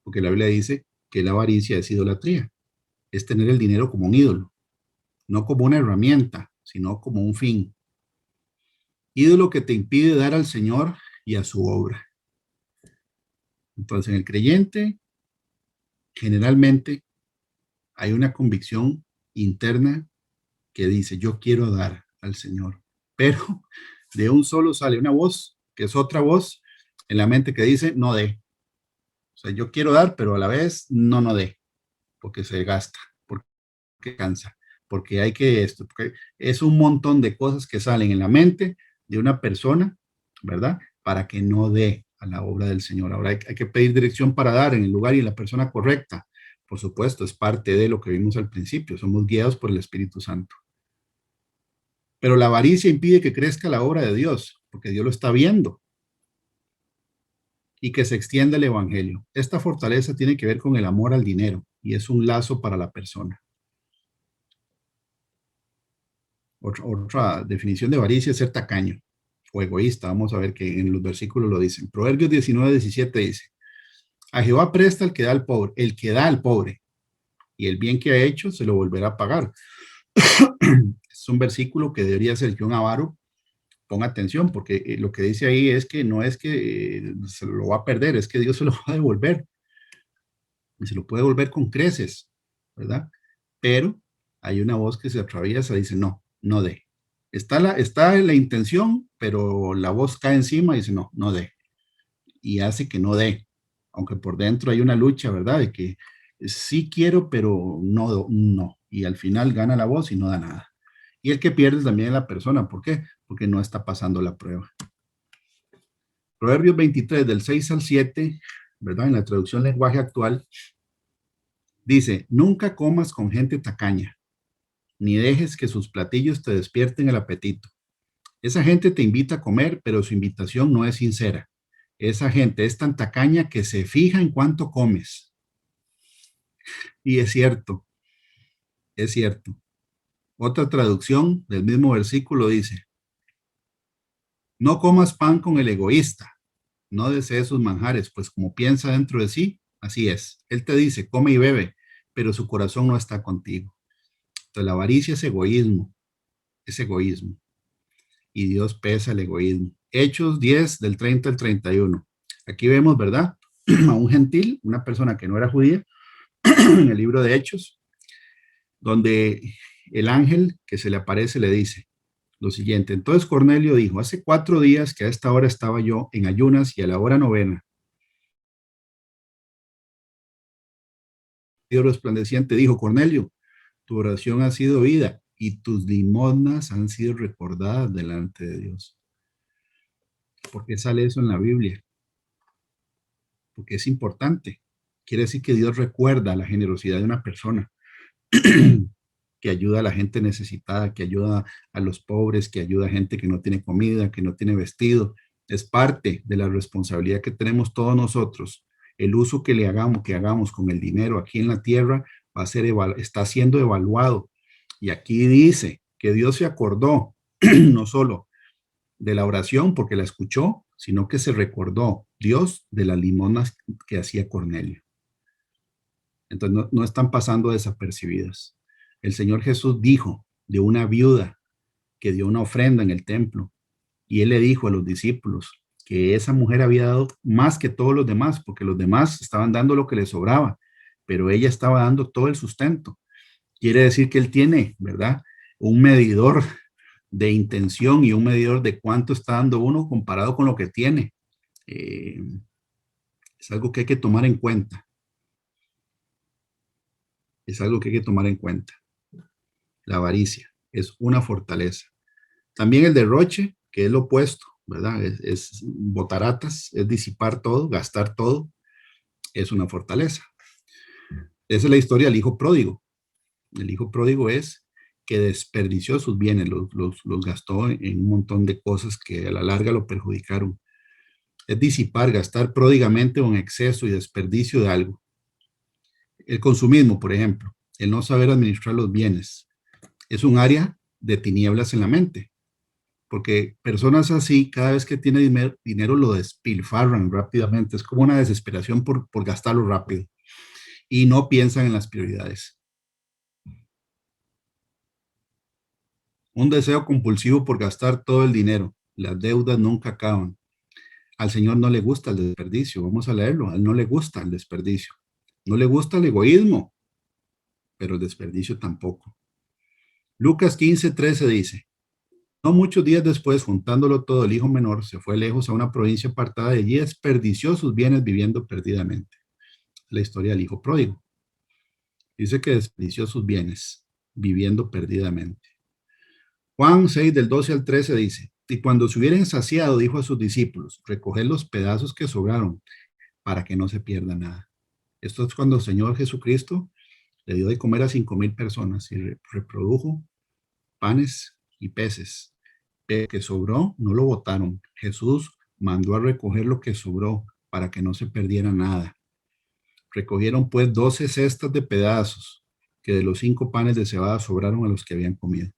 porque la Biblia dice que la avaricia es idolatría, es tener el dinero como un ídolo, no como una herramienta, sino como un fin. Ídolo que te impide dar al Señor y a su obra. Entonces, en el creyente, generalmente hay una convicción interna que dice, yo quiero dar al Señor, pero de un solo sale una voz, que es otra voz en la mente que dice, no dé. O sea, yo quiero dar, pero a la vez no dé, porque se gasta, porque cansa, porque hay que esto, porque es un montón de cosas que salen en la mente de una persona, ¿verdad? Para que no dé a la obra del Señor. Ahora hay que pedir dirección para dar en el lugar y en la persona correcta. Por supuesto, es parte de lo que vimos al principio. Somos guiados por el Espíritu Santo. Pero la avaricia impide que crezca la obra de Dios, porque Dios lo está viendo, y que se extienda el evangelio. Esta fortaleza tiene que ver con el amor al dinero y es un lazo para la persona. Otra definición de avaricia es ser tacaño o egoísta. Vamos a ver que en los versículos lo dicen. Proverbios 19:17 dice: a Jehová presta el que da al pobre, y el bien que ha hecho se lo volverá a pagar. Es un versículo que debería ser que un avaro ponga atención, porque lo que dice ahí es que no es que se lo va a perder, es que Dios se lo va a devolver, y se lo puede devolver con creces, ¿verdad? Pero hay una voz que se atraviesa y dice: no, no dé. Está la intención, pero la voz cae encima y dice: no, no dé. Y hace que no dé, aunque por dentro hay una lucha, ¿verdad? De que sí quiero, pero no, no. Y al final gana la voz y no da nada. Y el que pierde también es la persona. ¿Por qué? Porque no está pasando la prueba. Proverbios 23, del 6 al 7, ¿verdad? En la traducción lenguaje actual, dice: nunca comas con gente tacaña, ni dejes que sus platillos te despierten el apetito. Esa gente te invita a comer, pero su invitación no es sincera. Esa gente es tan tacaña que se fija en cuánto comes. Y es cierto, es cierto. Otra traducción del mismo versículo dice: no comas pan con el egoísta, no desees sus manjares, pues como piensa dentro de sí, así es. Él te dice: come y bebe, pero su corazón no está contigo. Entonces la avaricia es egoísmo, y Dios pesa el egoísmo. Hechos 10, del 30 al 31. Aquí vemos, ¿verdad? A un gentil, una persona que no era judía, en el libro de Hechos, donde el ángel que se le aparece le dice lo siguiente: entonces Cornelio dijo: hace 4 días que a esta hora estaba yo en ayunas y a la hora 9, Dios resplandeciente dijo: Cornelio, tu oración ha sido oída y tus limosnas han sido recordadas delante de Dios. ¿Por qué sale eso en la Biblia? Porque es importante. Quiere decir que Dios recuerda la generosidad de una persona, que ayuda a la gente necesitada, que ayuda a los pobres, que ayuda a gente que no tiene comida, que no tiene vestido. Es parte de la responsabilidad que tenemos todos nosotros. El uso que hagamos con el dinero aquí en la tierra está siendo evaluado. Y aquí dice que Dios se acordó no solo de la oración porque la escuchó, sino que se recordó Dios de las limonas que hacía Cornelio. Entonces no están pasando desapercibidas. El Señor Jesús dijo de una viuda que dio una ofrenda en el templo, y él le dijo a los discípulos que esa mujer había dado más que todos los demás, porque los demás estaban dando lo que les sobraba, pero ella estaba dando todo el sustento. Quiere decir que él tiene, ¿verdad?, un medidor de intención y un medidor de cuánto está dando uno comparado con lo que tiene. Es algo que hay que tomar en cuenta. Es algo que hay que tomar en cuenta. La avaricia es una fortaleza. También el derroche, que es lo opuesto, ¿verdad? Es botaratas, es disipar todo, gastar todo, es una fortaleza. Esa es la historia del hijo pródigo. El hijo pródigo es que desperdició sus bienes, los gastó en un montón de cosas que a la larga lo perjudicaron. Es disipar, gastar pródigamente o en exceso y desperdicio de algo. El consumismo, por ejemplo, el no saber administrar los bienes, es un área de tinieblas en la mente, porque personas así, cada vez que tienen dinero lo despilfarran rápidamente. Es como una desesperación por gastarlo rápido y no piensan en las prioridades. Un deseo compulsivo por gastar todo el dinero. Las deudas nunca acaban. Al Señor no le gusta el desperdicio. Vamos a leerlo. A él no le gusta el desperdicio. No le gusta el egoísmo, pero el desperdicio tampoco. Lucas 15:13 dice: no muchos días después, juntándolo todo, el hijo menor se fue lejos a una provincia apartada y allí desperdició sus bienes viviendo perdidamente. La historia del hijo pródigo. Dice que desperdició sus bienes. viviendo perdidamente. Juan 6, del 12 al 13 dice, y cuando se hubieran saciado, dijo a sus discípulos, recoged los pedazos que sobraron para que no se pierda nada. Esto es cuando el Señor Jesucristo le dio de comer a 5,000 personas y reprodujo panes y peces. Pero que sobró, no lo botaron. Jesús mandó a recoger lo que sobró para que no se perdiera nada. Recogieron pues 12 cestas de pedazos, que de los 5 panes de cebada sobraron a los que habían comido.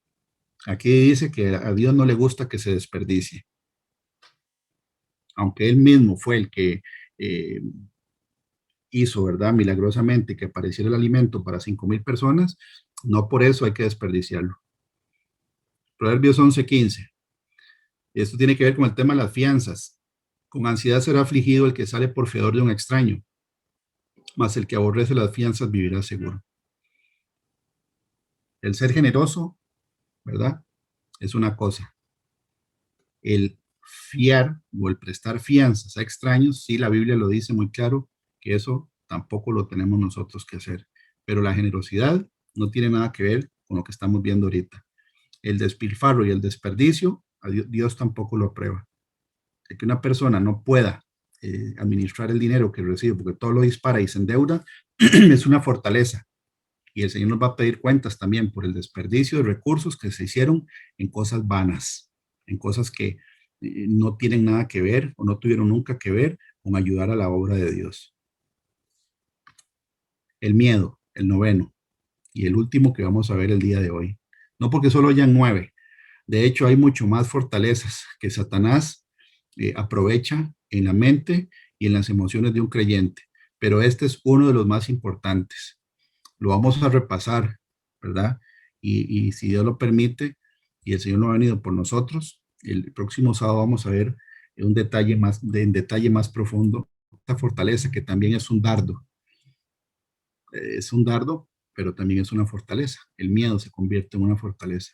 Aquí dice que a Dios no le gusta que se desperdicie. Aunque Él mismo fue el que hizo, ¿verdad? Milagrosamente que apareciera el alimento para 5,000 personas, no por eso hay que desperdiciarlo. Proverbios 11:15. Esto tiene que ver con el tema de las fianzas. Con ansiedad será afligido el que sale por fiador de un extraño, mas el que aborrece las fianzas vivirá seguro. El ser generoso, ¿verdad? Es una cosa. El fiar o el prestar fianzas a extraños, sí, la Biblia lo dice muy claro, que eso tampoco lo tenemos nosotros que hacer. Pero la generosidad no tiene nada que ver con lo que estamos viendo ahorita. El despilfarro y el desperdicio, a Dios tampoco lo aprueba. El que una persona no pueda administrar el dinero que recibe porque todo lo dispara y se endeuda, es una fortaleza. Y el Señor nos va a pedir cuentas también por el desperdicio de recursos que se hicieron en cosas vanas, en cosas que no tienen nada que ver o no tuvieron nunca que ver con ayudar a la obra de Dios. El miedo, el 9º, y el último que vamos a ver el día de hoy. No porque solo hayan 9. De hecho, hay mucho más fortalezas que Satanás aprovecha en la mente y en las emociones de un creyente. Pero este es uno de los más importantes. Lo vamos a repasar, ¿verdad? Y si Dios lo permite, y el Señor no ha venido por nosotros, el próximo sábado vamos a ver en detalle más profundo esta fortaleza que también es un dardo. Es un dardo, pero también es una fortaleza. El miedo se convierte en una fortaleza.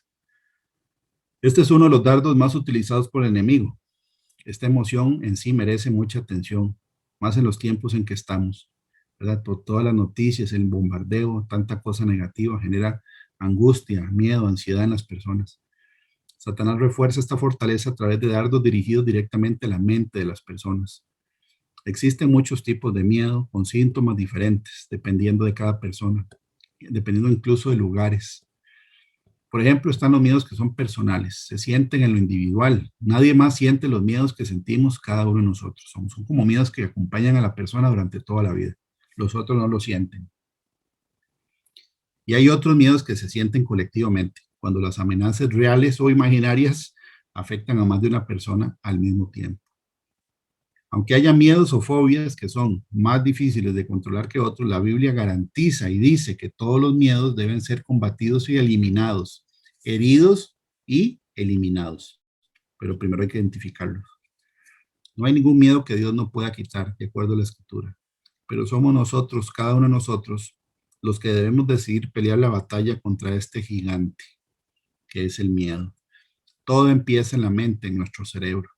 Este es uno de los dardos más utilizados por el enemigo. Esta emoción en sí merece mucha atención, más en los tiempos en que estamos, ¿verdad? Por todas las noticias, el bombardeo, tanta cosa negativa genera angustia, miedo, ansiedad en las personas. Satanás refuerza esta fortaleza a través de dardos dirigidos directamente a la mente de las personas. Existen muchos tipos de miedo con síntomas diferentes, dependiendo de cada persona, dependiendo incluso de lugares. Por ejemplo, están los miedos que son personales, se sienten en lo individual. Nadie más siente los miedos que sentimos cada uno de nosotros. Son como miedos que acompañan a la persona durante toda la vida. Los otros no lo sienten. Y hay otros miedos que se sienten colectivamente, cuando las amenazas reales o imaginarias afectan a más de una persona al mismo tiempo. Aunque haya miedos o fobias que son más difíciles de controlar que otros, la Biblia garantiza y dice que todos los miedos deben ser combatidos y eliminados, heridos y eliminados. Pero primero hay que identificarlos. No hay ningún miedo que Dios no pueda quitar, de acuerdo a la Escritura. Pero somos nosotros, cada uno de nosotros, los que debemos decidir pelear la batalla contra este gigante, que es el miedo. Todo empieza en la mente, en nuestro cerebro.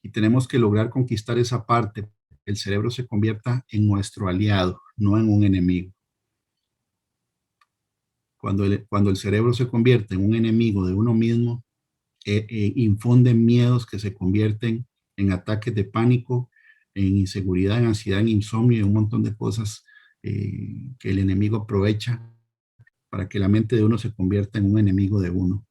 Y tenemos que lograr conquistar esa parte. El cerebro se convierta en nuestro aliado, no en un enemigo. Cuando el cerebro se convierte en un enemigo de uno mismo, infunde miedos que se convierten en ataques de pánico, en inseguridad, en ansiedad, en insomnio y un montón de cosas que el enemigo aprovecha para que la mente de uno se convierta en un enemigo de uno.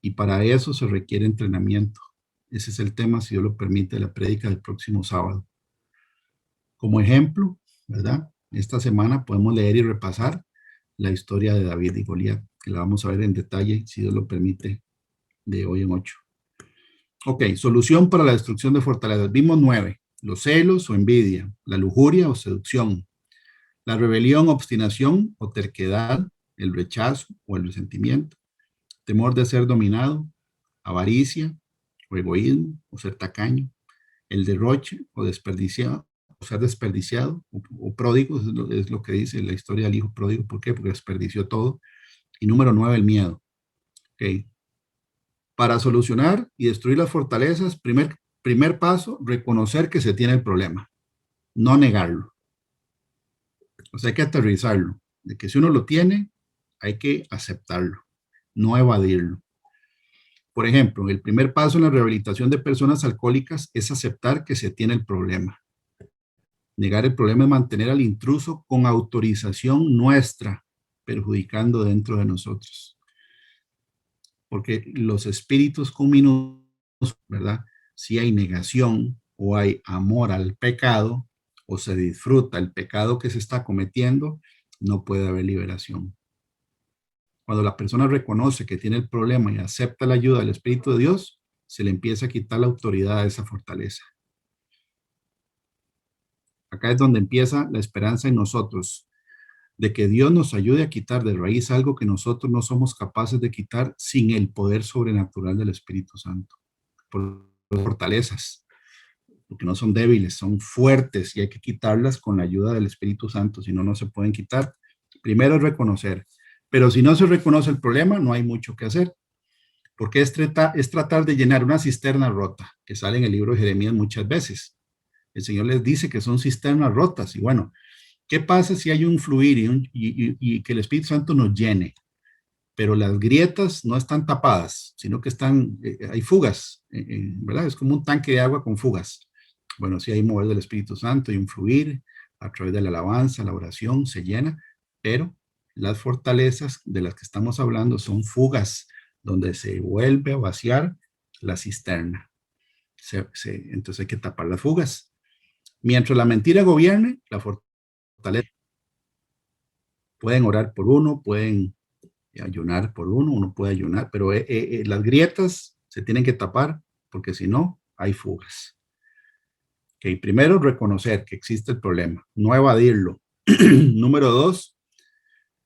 Y para eso se requiere entrenamiento. Ese es el tema, si Dios lo permite, de la prédica del próximo sábado. Como ejemplo, ¿verdad? Esta semana podemos leer y repasar la historia de David y Goliat, que la vamos a ver en detalle, si Dios lo permite, de hoy en 8. Ok, solución para la destrucción de fortalezas. Vimos 9. Los celos o envidia, la lujuria o seducción, la rebelión, obstinación o terquedad, el rechazo o el resentimiento, temor de ser dominado, avaricia o egoísmo o ser tacaño, el derroche o desperdiciado, o ser desperdiciado o pródigo, es lo que dice la historia del hijo pródigo. ¿Por qué? Porque desperdició todo. Y número 9, el miedo. Ok. Para solucionar y destruir las fortalezas, primer paso, reconocer que se tiene el problema, no negarlo. O sea, hay que aterrizarlo, de que si uno lo tiene, hay que aceptarlo, no evadirlo. Por ejemplo, el primer paso en la rehabilitación de personas alcohólicas es aceptar que se tiene el problema. Negar el problema es mantener al intruso con autorización nuestra, perjudicando dentro de nosotros. Porque los espíritus comunes, ¿verdad? Si hay negación o hay amor al pecado o se disfruta el pecado que se está cometiendo, no puede haber liberación. Cuando la persona reconoce que tiene el problema y acepta la ayuda del Espíritu de Dios, se le empieza a quitar la autoridad a esa fortaleza. Acá es donde empieza la esperanza en nosotros, de que Dios nos ayude a quitar de raíz algo que nosotros no somos capaces de quitar sin el poder sobrenatural del Espíritu Santo. Por las fortalezas, porque no son débiles, son fuertes y hay que quitarlas con la ayuda del Espíritu Santo, si no, no se pueden quitar. Primero es reconocer, pero si no se reconoce el problema, no hay mucho que hacer, porque es tratar de llenar una cisterna rota, que sale en el libro de Jeremías muchas veces. El Señor les dice que son cisternas rotas, y bueno, ¿qué pasa si hay un fluir y que el Espíritu Santo nos llene? Pero las grietas no están tapadas, sino que hay fugas, ¿verdad? Es como un tanque de agua con fugas. Bueno, sí hay mover del Espíritu Santo y un fluir a través de la alabanza, la oración, se llena, pero las fortalezas de las que estamos hablando son fugas, donde se vuelve a vaciar la cisterna. Entonces hay que tapar las fugas. Mientras la mentira gobierne, la fortaleza. Pueden orar por uno, pueden ayunar por uno puede ayunar, pero las grietas se tienen que tapar porque si no, hay fugas. Okay, primero, reconocer que existe el problema, no evadirlo. Número 2,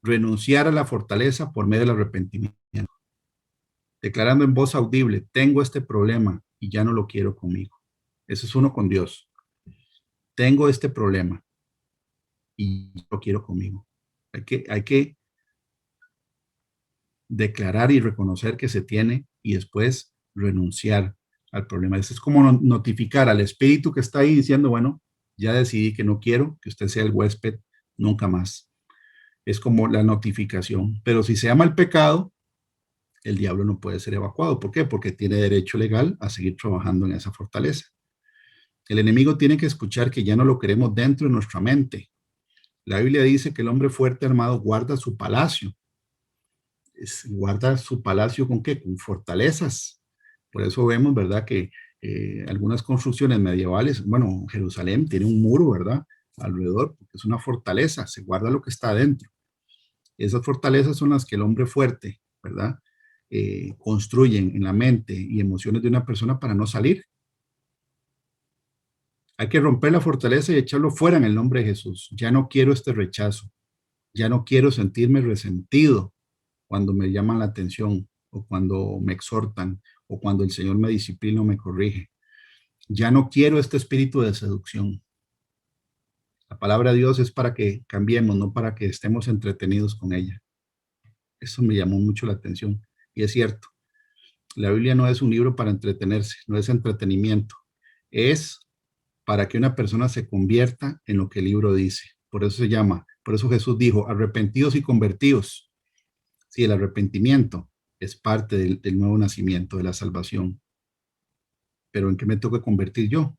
renunciar a la fortaleza por medio del arrepentimiento. Declarando en voz audible, tengo este problema y ya no lo quiero conmigo. Eso es uno con Dios. Tengo este problema y lo quiero conmigo. Hay que declarar y reconocer que se tiene y después renunciar al problema. Eso es como notificar al espíritu que está ahí diciendo, bueno, ya decidí que no quiero que usted sea el huésped nunca más. Es como la notificación. Pero si se ama el pecado, el diablo no puede ser evacuado. ¿Por qué? Porque tiene derecho legal a seguir trabajando en esa fortaleza. El enemigo tiene que escuchar que ya no lo queremos dentro de nuestra mente. La Biblia dice que el hombre fuerte armado guarda su palacio. Guarda su palacio ¿con qué? Con fortalezas. Por eso vemos, ¿verdad? Que algunas construcciones medievales, bueno, Jerusalén tiene un muro, ¿verdad? Alrededor, porque es una fortaleza, se guarda lo que está adentro. Esas fortalezas son las que el hombre fuerte, ¿verdad? Construyen en la mente y emociones de una persona para no salir. Hay que romper la fortaleza y echarlo fuera en el nombre de Jesús. Ya no quiero este rechazo. Ya no quiero sentirme resentido cuando me llaman la atención o cuando me exhortan o cuando el Señor me disciplina o me corrige. Ya no quiero este espíritu de seducción. La palabra de Dios es para que cambiemos, no para que estemos entretenidos con ella. Eso me llamó mucho la atención. Y es cierto, la Biblia no es un libro para entretenerse, no es entretenimiento. Es para que una persona se convierta en lo que el libro dice. Por eso se llama, por eso Jesús dijo, arrepentidos y convertidos. Sí, el arrepentimiento es parte del nuevo nacimiento, de la salvación. Pero ¿en qué me toca convertir yo?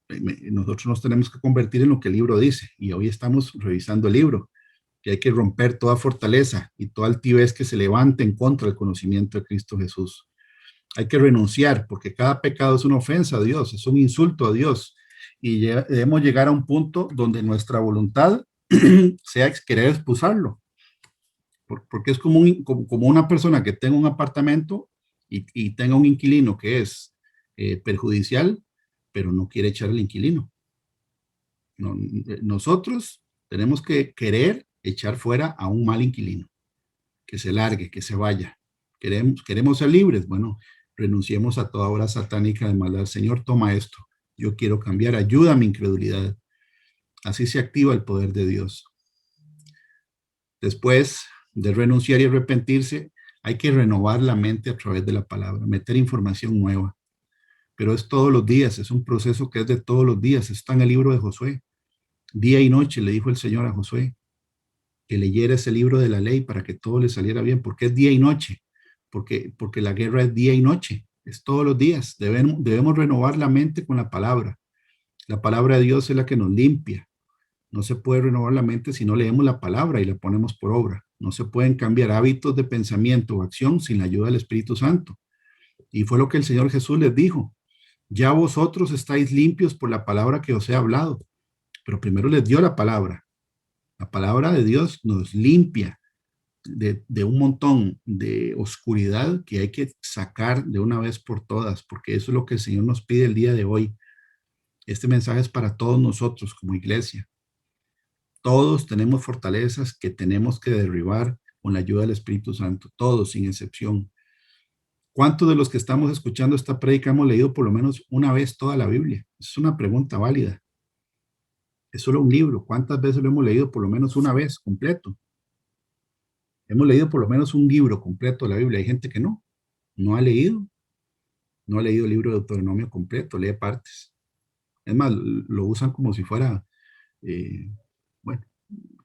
Nosotros nos tenemos que convertir en lo que el libro dice. Y hoy estamos revisando el libro, que hay que romper toda fortaleza y toda altivez que se levante en contra del conocimiento de Cristo Jesús. Hay que renunciar, porque cada pecado es una ofensa a Dios, es un insulto a Dios. Y debemos llegar a un punto donde nuestra voluntad sea querer expulsarlo. Porque es como una persona que tenga un apartamento y tenga un inquilino que es perjudicial, pero no quiere echar al inquilino. Nosotros tenemos que querer echar fuera a un mal inquilino, que se largue, que se vaya. Queremos ser libres. Bueno, renunciemos a toda obra satánica de maldad. Señor, toma esto. Yo quiero cambiar. Ayuda a mi incredulidad. Así se activa el poder de Dios. Después de renunciar y arrepentirse, hay que renovar la mente a través de la palabra, meter información nueva. Pero es todos los días, es un proceso que es de todos los días. Está en el libro de Josué. Día y noche le dijo el Señor a Josué que leyera ese libro de la ley para que todo le saliera bien, porque es día y noche, porque la guerra es día y noche, es todos los días. Debemos renovar la mente con la palabra. La palabra de Dios es la que nos limpia. No se puede renovar la mente si no leemos la palabra y la ponemos por obra. No se pueden cambiar hábitos de pensamiento o acción sin la ayuda del Espíritu Santo. Y fue lo que el Señor Jesús les dijo. Ya vosotros estáis limpios por la palabra que os he hablado. Pero primero les dio la palabra. La palabra de Dios nos limpia de un montón de oscuridad que hay que sacar de una vez por todas, porque eso es lo que el Señor nos pide el día de hoy. Este mensaje es para todos nosotros como iglesia. Todos tenemos fortalezas que tenemos que derribar con la ayuda del Espíritu Santo, todos sin excepción. ¿Cuántos de los que estamos escuchando esta prédica hemos leído por lo menos una vez toda la Biblia? Es una pregunta válida. Es solo un libro. ¿Cuántas veces lo hemos leído por lo menos una vez completo? Hemos leído por lo menos un libro completo de la Biblia. Hay gente que no ha leído el libro de Deuteronomio completo, lee partes. Es más, lo usan como si fuera, bueno,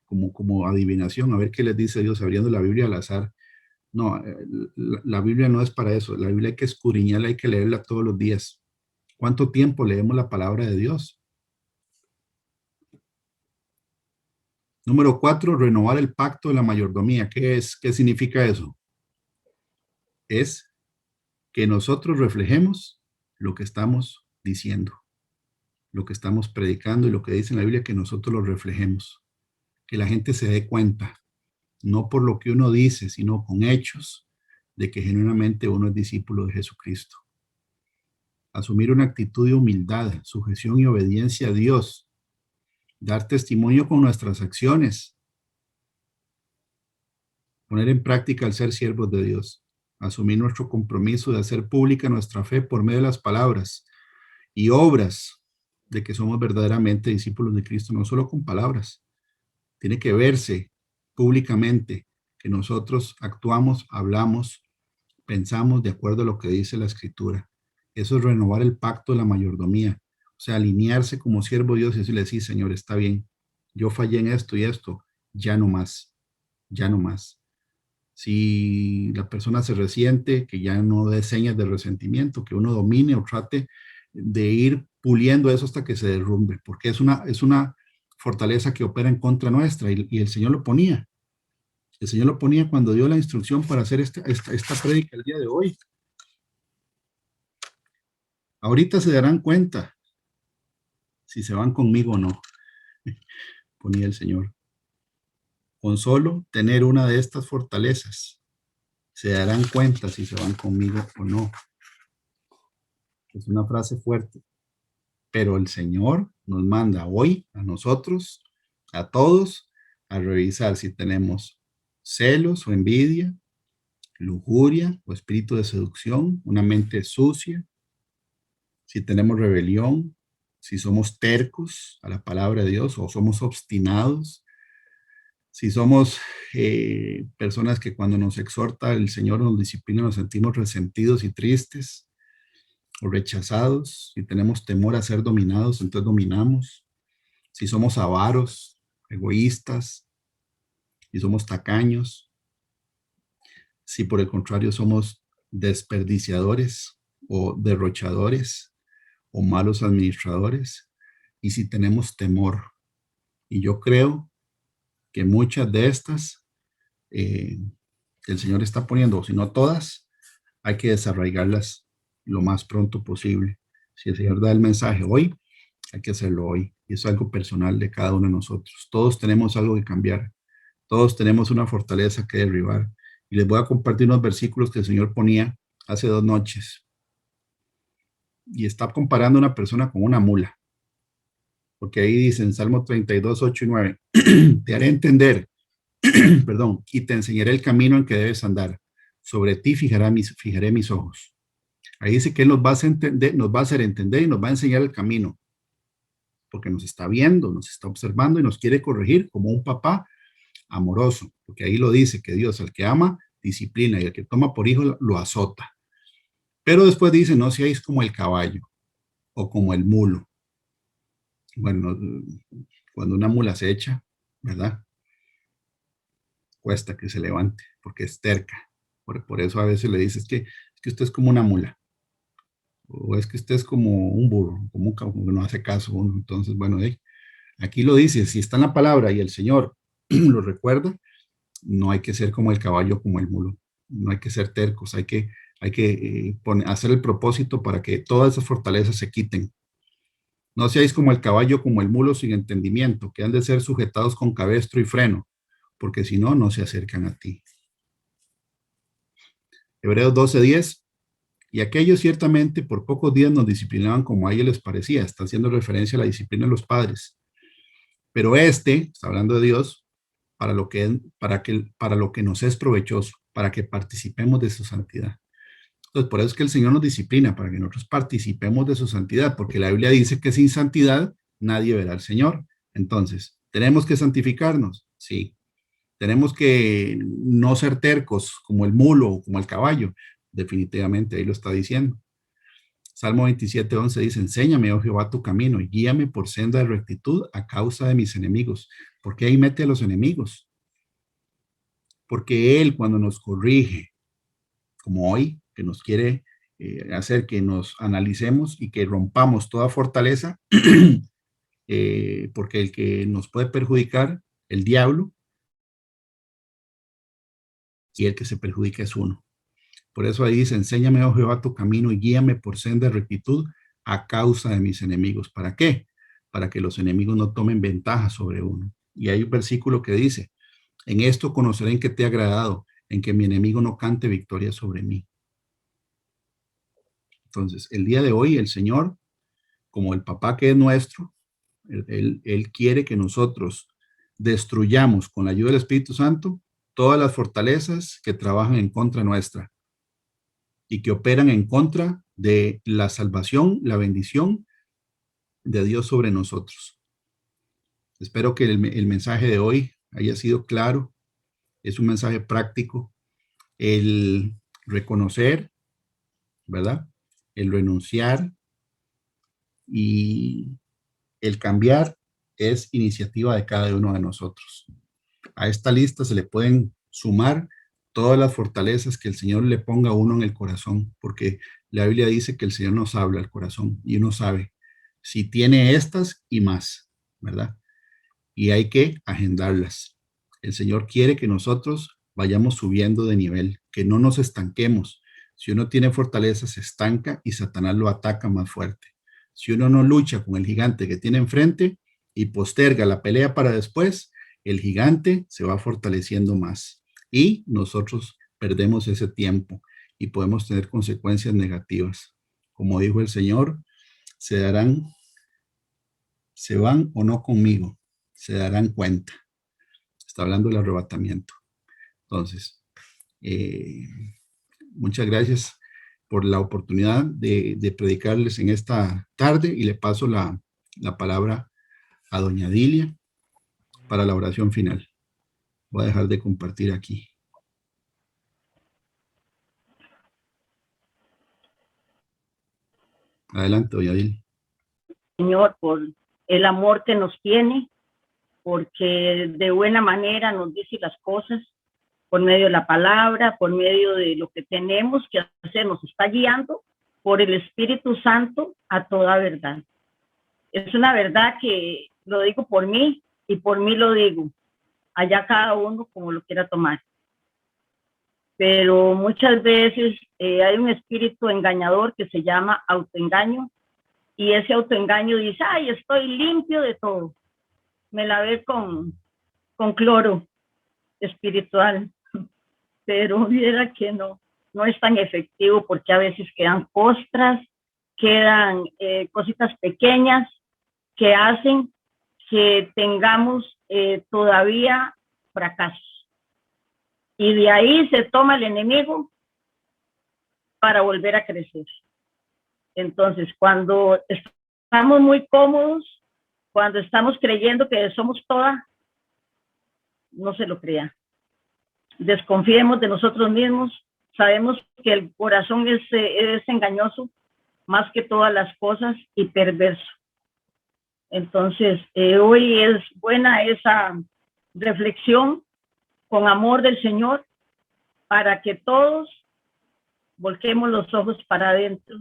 como adivinación, a ver qué les dice Dios abriendo la Biblia al azar. No, la Biblia no es para eso. La Biblia hay que escudriñarla, hay que leerla todos los días. ¿Cuánto tiempo leemos la palabra de Dios? Número 4, renovar el pacto de la mayordomía. ¿Qué es? ¿Qué significa eso? Es que nosotros reflejemos lo que estamos diciendo, lo que estamos predicando y lo que dice en la Biblia, que nosotros lo reflejemos. Que la gente se dé cuenta, no por lo que uno dice, sino con hechos, de que genuinamente uno es discípulo de Jesucristo. Asumir una actitud de humildad, sujeción y obediencia a Dios. Dar testimonio con nuestras acciones. Poner en práctica el ser siervos de Dios. Asumir nuestro compromiso de hacer pública nuestra fe por medio de las palabras y obras de que somos verdaderamente discípulos de Cristo, no solo con palabras. Tiene que verse públicamente que nosotros actuamos, hablamos, pensamos de acuerdo a lo que dice la Escritura. Eso es renovar el pacto de la mayordomía. O sea, alinearse como siervo de Dios y decirle, sí, Señor, está bien. Yo fallé en esto y esto. Ya no más. Ya no más. Si la persona se resiente, que ya no dé señas de resentimiento, que uno domine o trate de ir puliendo eso hasta que se derrumbe, porque es una fortaleza que opera en contra nuestra y el Señor lo ponía. El Señor lo ponía cuando dio la instrucción para hacer esta prédica el día de hoy. Ahorita se darán cuenta si se van conmigo o no, ponía el Señor. Con solo tener una de estas fortalezas, se darán cuenta si se van conmigo o no. Es una frase fuerte, pero el Señor nos manda hoy a nosotros, a todos, a revisar si tenemos celos o envidia, lujuria o espíritu de seducción, una mente sucia, si tenemos rebelión, si somos tercos a la palabra de Dios o somos obstinados, si somos personas que cuando nos exhorta el Señor, nos disciplina, nos sentimos resentidos y tristes o rechazados, si tenemos temor a ser dominados, entonces dominamos, si somos avaros, egoístas, si somos tacaños, si por el contrario somos desperdiciadores o derrochadores o malos administradores, y si tenemos temor. Y yo creo que muchas de estas el Señor está poniendo, si no todas, hay que desarraigarlas lo más pronto posible. Si el Señor da el mensaje hoy, hay que hacerlo hoy. Y es algo personal de cada uno de nosotros. Todos tenemos algo que cambiar. Todos tenemos una fortaleza que derribar. Y les voy a compartir unos versículos que el Señor ponía hace 2 noches. Y está comparando a una persona con una mula. Porque ahí dice en Salmo 32, 8 y 9, te haré entender, perdón, y te enseñaré el camino en que debes andar. Sobre ti fijaré mis ojos. Ahí dice que Él nos va a hacer entender y nos va a enseñar el camino. Porque nos está viendo, nos está observando y nos quiere corregir como un papá amoroso. Porque ahí lo dice, que Dios al que ama, disciplina, y al que toma por hijo, lo azota. Pero después dice, no seáis como el caballo o como el mulo. Bueno, cuando una mula se echa, ¿verdad? cuesta que se levante, porque es terca. Por eso a veces le dices que usted es como una mula, o es que usted es como un burro, como que no hace caso uno. Entonces, bueno, aquí lo dice, si está en la palabra y el Señor lo recuerda, no hay que ser como el caballo, como el mulo, no hay que ser tercos, hay que hacer el propósito para que todas esas fortalezas se quiten. No seáis como el caballo, como el mulo sin entendimiento, que han de ser sujetados con cabestro y freno, porque si no, no se acercan a ti. Hebreos 12:10. Y aquellos ciertamente por pocos días nos disciplinaban como a ellos les parecía. Está haciendo referencia a la disciplina de los padres. Pero está hablando de Dios, para lo que nos es provechoso, para que participemos de su santidad. Entonces, por eso es que el Señor nos disciplina, para que nosotros participemos de su santidad, porque la Biblia dice que sin santidad nadie verá al Señor. Entonces, ¿tenemos que santificarnos? Sí. ¿Tenemos que no ser tercos como el mulo o como el caballo? Definitivamente, ahí lo está diciendo. Salmo 27:11 dice, enséñame, oh Jehová, tu camino y guíame por senda de rectitud a causa de mis enemigos. ¿Por qué ahí mete a los enemigos? Porque Él, cuando nos corrige, como hoy, que nos quiere hacer que nos analicemos y que rompamos toda fortaleza, porque el que nos puede perjudicar, el diablo, y el que se perjudica es uno. Por eso ahí dice, enséñame, oh Jehová, tu camino y guíame por senda de rectitud a causa de mis enemigos. ¿Para qué? Para que los enemigos no tomen ventaja sobre uno. Y hay un versículo que dice, en esto conoceré en que te he agradado, en que mi enemigo no cante victoria sobre mí. Entonces, el día de hoy, el Señor, como el papá que es nuestro, Él quiere que nosotros destruyamos con la ayuda del Espíritu Santo todas las fortalezas que trabajan en contra nuestra y que operan en contra de la salvación, la bendición de Dios sobre nosotros. Espero que el mensaje de hoy haya sido claro. Es un mensaje práctico. El reconocer, ¿verdad? El renunciar y el cambiar es iniciativa de cada uno de nosotros. A esta lista se le pueden sumar todas las fortalezas que el Señor le ponga a uno en el corazón, porque la Biblia dice que el Señor nos habla al corazón y uno sabe si tiene estas y más, ¿verdad? Y hay que agendarlas. El Señor quiere que nosotros vayamos subiendo de nivel, que no nos estanquemos. Si uno tiene fortaleza, se estanca y Satanás lo ataca más fuerte. Si uno no lucha con el gigante que tiene enfrente y posterga la pelea para después, el gigante se va fortaleciendo más y nosotros perdemos ese tiempo y podemos tener consecuencias negativas. Como dijo el Señor, se van o no conmigo, se darán cuenta. Está hablando del arrebatamiento. Entonces, muchas gracias por la oportunidad de predicarles en esta tarde y le paso la palabra a doña Dilia para la oración final. Voy a dejar de compartir aquí. Adelante, doña Dilia. Señor, por el amor que nos tiene, porque de buena manera nos dice las cosas, por medio de la palabra, por medio de lo que tenemos que hacer, nos está guiando por el Espíritu Santo a toda verdad. Es una verdad que lo digo por mí y por mí lo digo, allá cada uno como lo quiera tomar. Pero muchas veces hay un espíritu engañador que se llama autoengaño, y ese autoengaño dice, ay, estoy limpio de todo, me lavé con cloro espiritual, pero viera que no es tan efectivo, porque a veces quedan costras, quedan cositas pequeñas que hacen que tengamos todavía fracasos. Y de ahí se toma el enemigo para volver a crecer. Entonces, cuando estamos muy cómodos, cuando estamos creyendo que somos toda, no se lo crea. Desconfiemos de nosotros mismos. Sabemos que el corazón es engañoso más que todas las cosas y perverso. Entonces, hoy es buena esa reflexión con amor del Señor, para que todos volquemos los ojos para adentro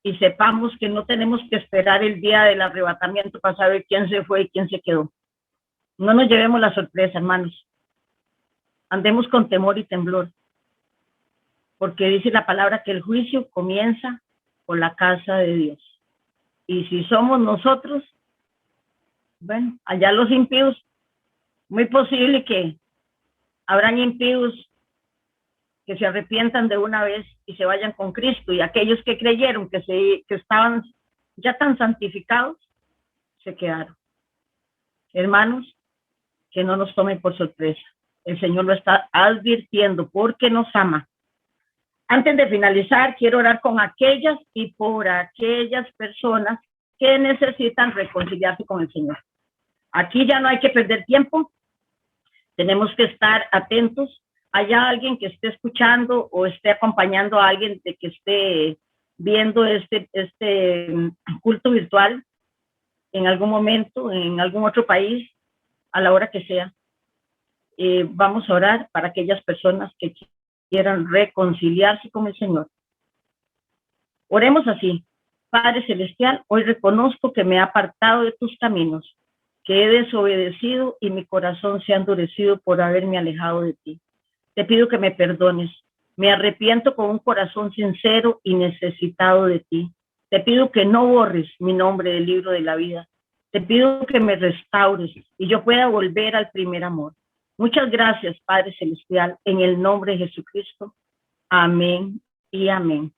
y sepamos que no tenemos que esperar el día del arrebatamiento para saber quién se fue y quién se quedó. No nos llevemos la sorpresa, hermanos. Andemos con temor y temblor, porque dice la palabra que el juicio comienza por la casa de Dios. Y si somos nosotros, bueno, allá los impíos, muy posible que habrán impíos que se arrepientan de una vez y se vayan con Cristo, y aquellos que creyeron que estaban ya tan santificados, se quedaron. Hermanos, que no nos tomen por sorpresa. El Señor lo está advirtiendo porque nos ama. Antes de finalizar, quiero orar con aquellas y por aquellas personas que necesitan reconciliarse con el Señor. Aquí ya no hay que perder tiempo. Tenemos que estar atentos. Haya alguien que esté escuchando o esté acompañando a alguien de que esté viendo este culto virtual en algún momento, en algún otro país, a la hora que sea. Vamos a orar para aquellas personas que quieran reconciliarse con el Señor. Oremos así. Padre Celestial, hoy reconozco que me he apartado de tus caminos, que he desobedecido y mi corazón se ha endurecido por haberme alejado de ti. Te pido que me perdones. Me arrepiento con un corazón sincero y necesitado de ti. Te pido que no borres mi nombre del libro de la vida. Te pido que me restaures y yo pueda volver al primer amor. Muchas gracias, Padre Celestial, en el nombre de Jesucristo. Amén y amén.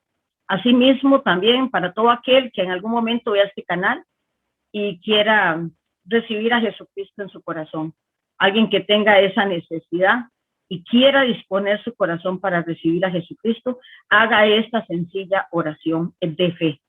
Asimismo, también para todo aquel que en algún momento vea este canal y quiera recibir a Jesucristo en su corazón. Alguien que tenga esa necesidad y quiera disponer su corazón para recibir a Jesucristo, haga esta sencilla oración de fe.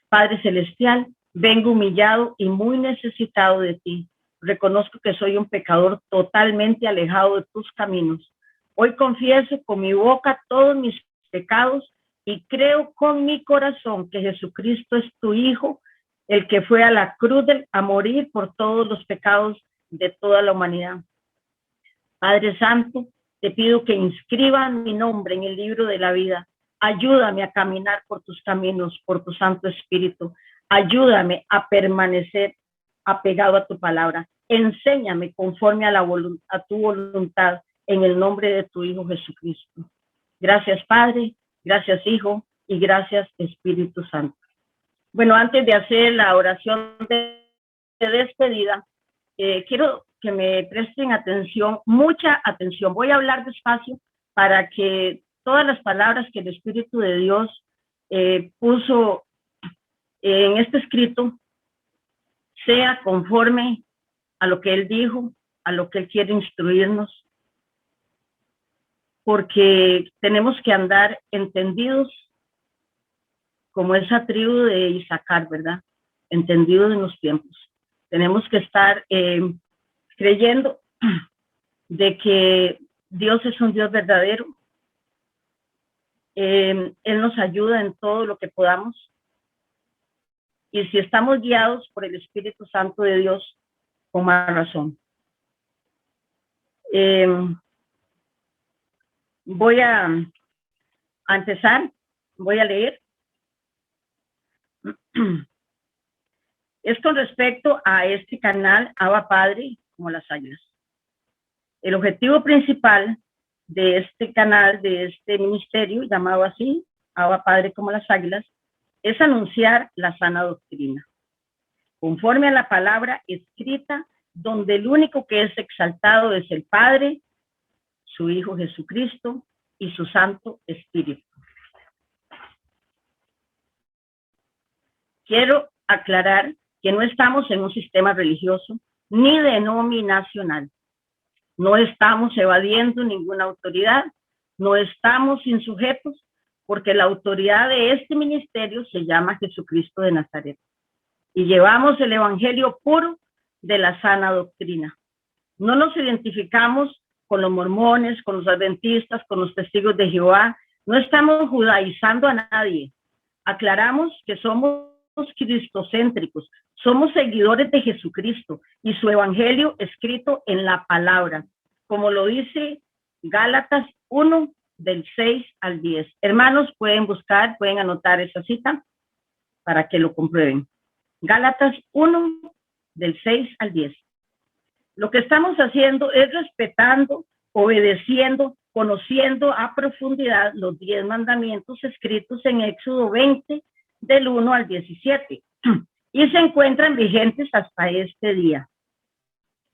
Padre Celestial, vengo humillado y muy necesitado de ti. Reconozco que soy un pecador totalmente alejado de tus caminos. Hoy confieso con mi boca todos mis pecados y creo con mi corazón que Jesucristo es tu Hijo, el que fue a la cruz a morir por todos los pecados de toda la humanidad. Padre Santo, te pido que inscriban mi nombre en el libro de la vida. Ayúdame a caminar por tus caminos, por tu Santo Espíritu. Ayúdame a permanecer apegado a tu palabra. Enséñame conforme a tu voluntad, en el nombre de tu Hijo Jesucristo. Gracias, Padre, gracias, Hijo, y gracias, Espíritu Santo. Bueno, antes de hacer la oración de despedida, quiero que me presten atención, mucha atención. Voy a hablar despacio para que todas las palabras que el Espíritu de Dios puso en este escrito sea conforme a lo que Él dijo, a lo que Él quiere instruirnos, porque tenemos que andar entendidos como esa tribu de Isaacar, ¿verdad? Entendidos en los tiempos. Tenemos que estar creyendo de que Dios es un Dios verdadero. Él nos ayuda en todo lo que podamos. Y si estamos guiados por el Espíritu Santo de Dios, con más razón. Voy a empezar, voy a leer. Es con respecto a este canal Abba Padre como las águilas. El objetivo principal de este canal, de este ministerio llamado así, Abba Padre como las águilas, es anunciar la sana doctrina, conforme a la palabra escrita, donde el único que es exaltado es el Padre, su Hijo Jesucristo y su Santo Espíritu. Quiero aclarar que no estamos en un sistema religioso ni denominacional. No estamos evadiendo ninguna autoridad, no estamos insujetos, porque la autoridad de este ministerio se llama Jesucristo de Nazaret. Y llevamos el evangelio puro de la sana doctrina. No nos identificamos con los mormones, con los adventistas, con los testigos de Jehová. No estamos judaizando a nadie. Aclaramos que somos cristocéntricos, somos seguidores de Jesucristo y su evangelio escrito en la palabra. como lo dice Gálatas 1, del 6 al 10. Hermanos, pueden buscar, pueden anotar esa cita para que lo comprueben. Gálatas 1, del 6 al 10. Lo que estamos haciendo es respetando, obedeciendo, conociendo a profundidad los 10 mandamientos escritos en Éxodo 20, del 1 al 17, y se encuentran vigentes hasta este día.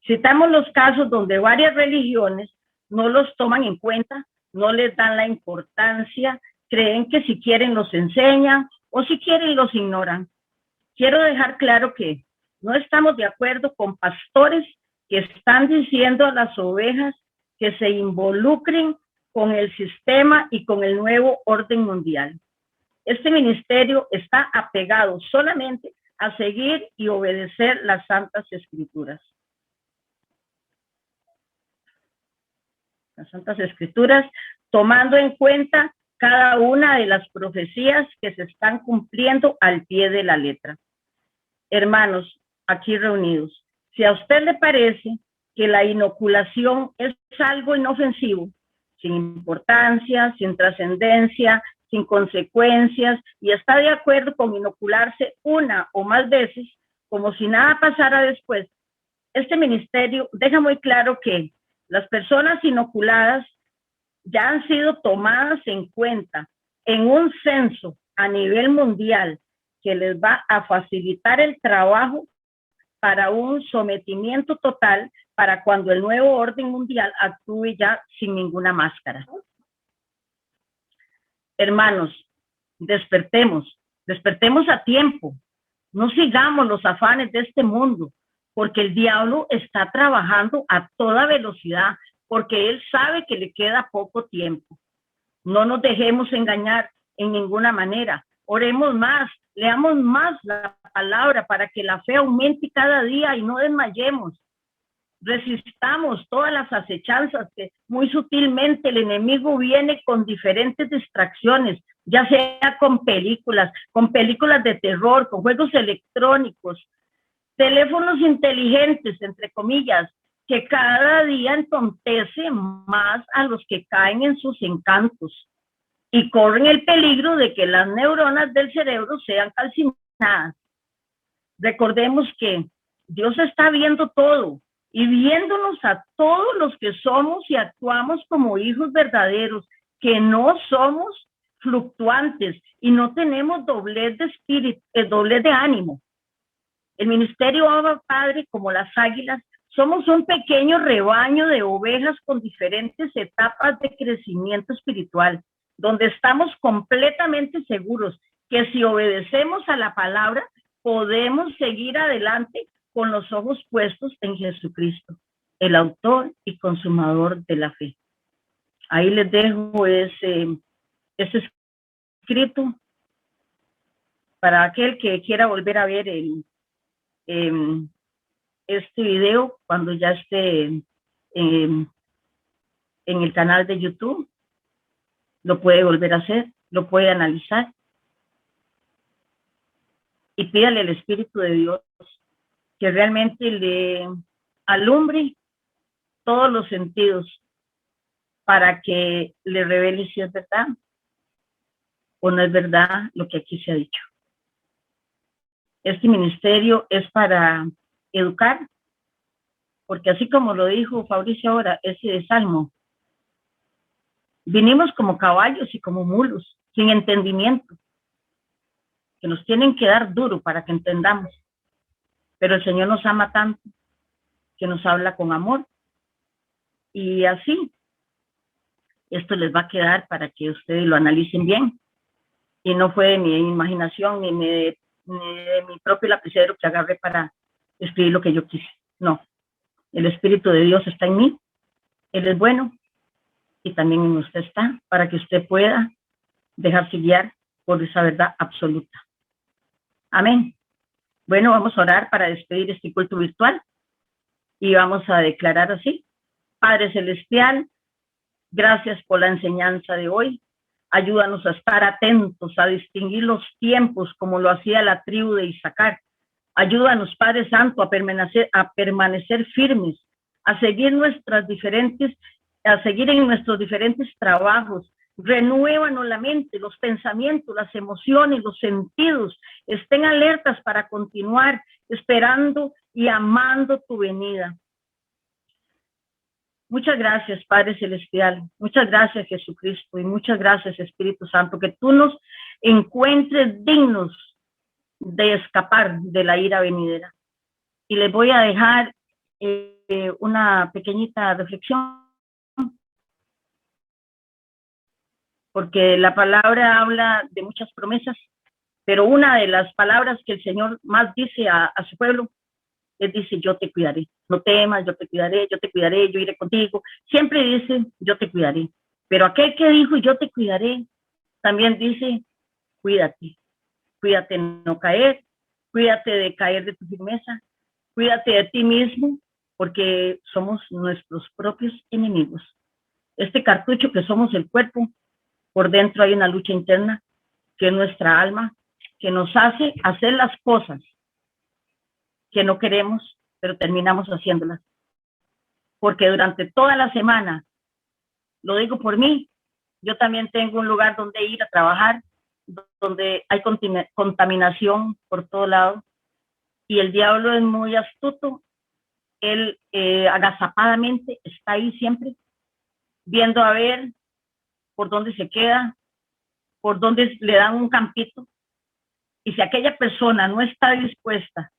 Citamos los casos donde varias religiones no los toman en cuenta, no les dan la importancia, creen que si quieren los enseñan o si quieren los ignoran. Quiero dejar claro que no estamos de acuerdo con pastores que están diciendo a las ovejas que se involucren con el sistema y con el nuevo orden mundial. Este ministerio está apegado solamente a seguir y obedecer las Santas Escrituras. Las Santas Escrituras, tomando en cuenta cada una de las profecías que se están cumpliendo al pie de la letra. Hermanos, aquí reunidos, si a usted le parece que la inoculación es algo inofensivo, sin importancia, sin trascendencia, sin consecuencias, y está de acuerdo con inocularse una o más veces, como si nada pasara después, este ministerio deja muy claro que las personas inoculadas ya han sido tomadas en cuenta en un censo a nivel mundial que les va a facilitar el trabajo para un sometimiento total para cuando el nuevo orden mundial actúe ya sin ninguna máscara. Hermanos, despertemos a tiempo. No sigamos los afanes de este mundo, porque el diablo está trabajando a toda velocidad, porque él sabe que le queda poco tiempo. No nos dejemos engañar en ninguna manera. Oremos más, leamos más la palabra para que la fe aumente cada día y no desmayemos. Resistamos todas las acechanzas que muy sutilmente el enemigo viene con diferentes distracciones, ya sea con películas de terror, con juegos electrónicos, teléfonos inteligentes, entre comillas, que cada día entontece más a los que caen en sus encantos y corren el peligro de que las neuronas del cerebro sean calcinadas. Recordemos que Dios está viendo todo y viéndonos a todos los que somos y actuamos como hijos verdaderos, que no somos fluctuantes y no tenemos doblez de espíritu, doblez de ánimo. El ministerio Abba Padre, como las águilas, somos un pequeño rebaño de ovejas con diferentes etapas de crecimiento espiritual, donde estamos completamente seguros que si obedecemos a la palabra, podemos seguir adelante con los ojos puestos en Jesucristo, el autor y consumador de la fe. Ahí les dejo ese escrito para aquel que quiera volver a ver este video cuando ya esté en el canal de YouTube. Lo puede volver a hacer, lo puede analizar y pídale al Espíritu de Dios que realmente le alumbre todos los sentidos para que le revele si es verdad o no es verdad lo que aquí se ha dicho. Este ministerio es para educar, porque así como lo dijo Fabricio ahora, ese salmo, vinimos como caballos y como mulos, sin entendimiento, que nos tienen que dar duro para que entendamos. Pero el Señor nos ama tanto, que nos habla con amor. Y así, esto les va a quedar para que ustedes lo analicen bien. Y no fue de mi imaginación, ni de mi propio lapicero que agarré para escribir lo que yo quise. No, el Espíritu de Dios está en mí. Él es bueno. Y también en usted está, para que usted pueda dejarse guiar por esa verdad absoluta. Amén. Bueno, vamos a orar para despedir este culto virtual y vamos a declarar así. Padre Celestial, gracias por la enseñanza de hoy. Ayúdanos a estar atentos, a distinguir los tiempos como lo hacía la tribu de Isaacar. Ayúdanos, Padre Santo, a permanecer firmes, a seguir en nuestros diferentes trabajos. Renuévanos la mente, los pensamientos, las emociones, los sentidos. Estén alertas para continuar esperando y amando tu venida. Muchas gracias, Padre Celestial. Muchas gracias, Jesucristo. Y muchas gracias, Espíritu Santo. Que tú nos encuentres dignos de escapar de la ira venidera. Y les voy a dejar una pequeñita reflexión. Porque la palabra habla de muchas promesas, pero una de las palabras que el Señor más dice a su pueblo, Él dice, yo te cuidaré, no temas, yo te cuidaré, yo iré contigo. Siempre dice, yo te cuidaré. Pero aquel que dijo, yo te cuidaré, también dice, cuídate. Cuídate de no caer, cuídate de caer de tu firmeza, cuídate de ti mismo, porque somos nuestros propios enemigos. Este cartucho que somos el cuerpo, por dentro hay una lucha interna, que es nuestra alma, que nos hace hacer las cosas que no queremos, pero terminamos haciéndolas. Porque durante toda la semana, lo digo por mí, yo también tengo un lugar donde ir a trabajar, donde hay contaminación por todo lado, y el diablo es muy astuto. Él agazapadamente está ahí siempre, viendo a ver por dónde se queda, por dónde le dan un campito. Y si aquella persona no está dispuesta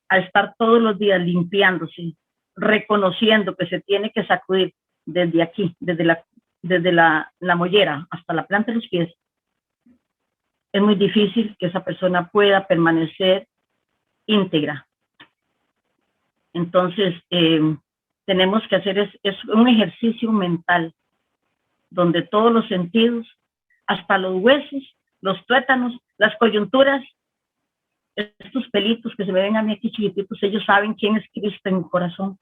a estar todos los días limpiándose, reconociendo que se tiene que sacudir desde aquí, desde la mollera hasta la planta de los pies, es muy difícil que esa persona pueda permanecer íntegra. Entonces, tenemos que hacer es un ejercicio mental, donde todos los sentidos, hasta los huesos, los tuétanos, las coyunturas, estos pelitos que se me ven a mí aquí chiquititos, ellos saben quién es Cristo en mi corazón.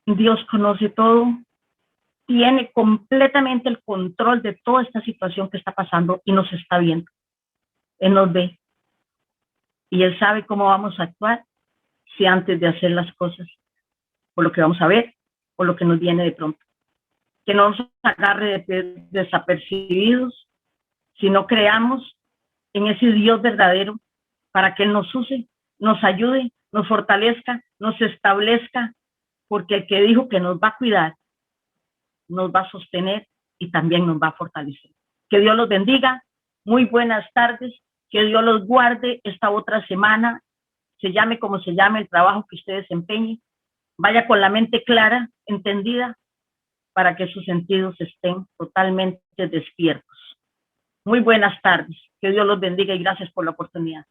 Dios conoce todo, tiene completamente el control de toda esta situación que está pasando y nos está viendo. Él nos ve y Él sabe cómo vamos a actuar si antes de hacer las cosas, por lo que vamos a ver, o lo que nos viene de pronto. Que no nos agarre desapercibidos, sino creamos en ese Dios verdadero para que Él nos use, nos ayude, nos fortalezca, nos establezca, porque el que dijo que nos va a cuidar, nos va a sostener y también nos va a fortalecer. Que Dios los bendiga, muy buenas tardes, que Dios los guarde esta otra semana, se llame como se llame el trabajo que usted desempeñe, vaya con la mente clara, entendida, para que sus sentidos estén totalmente despiertos. Muy buenas tardes, que Dios los bendiga y gracias por la oportunidad.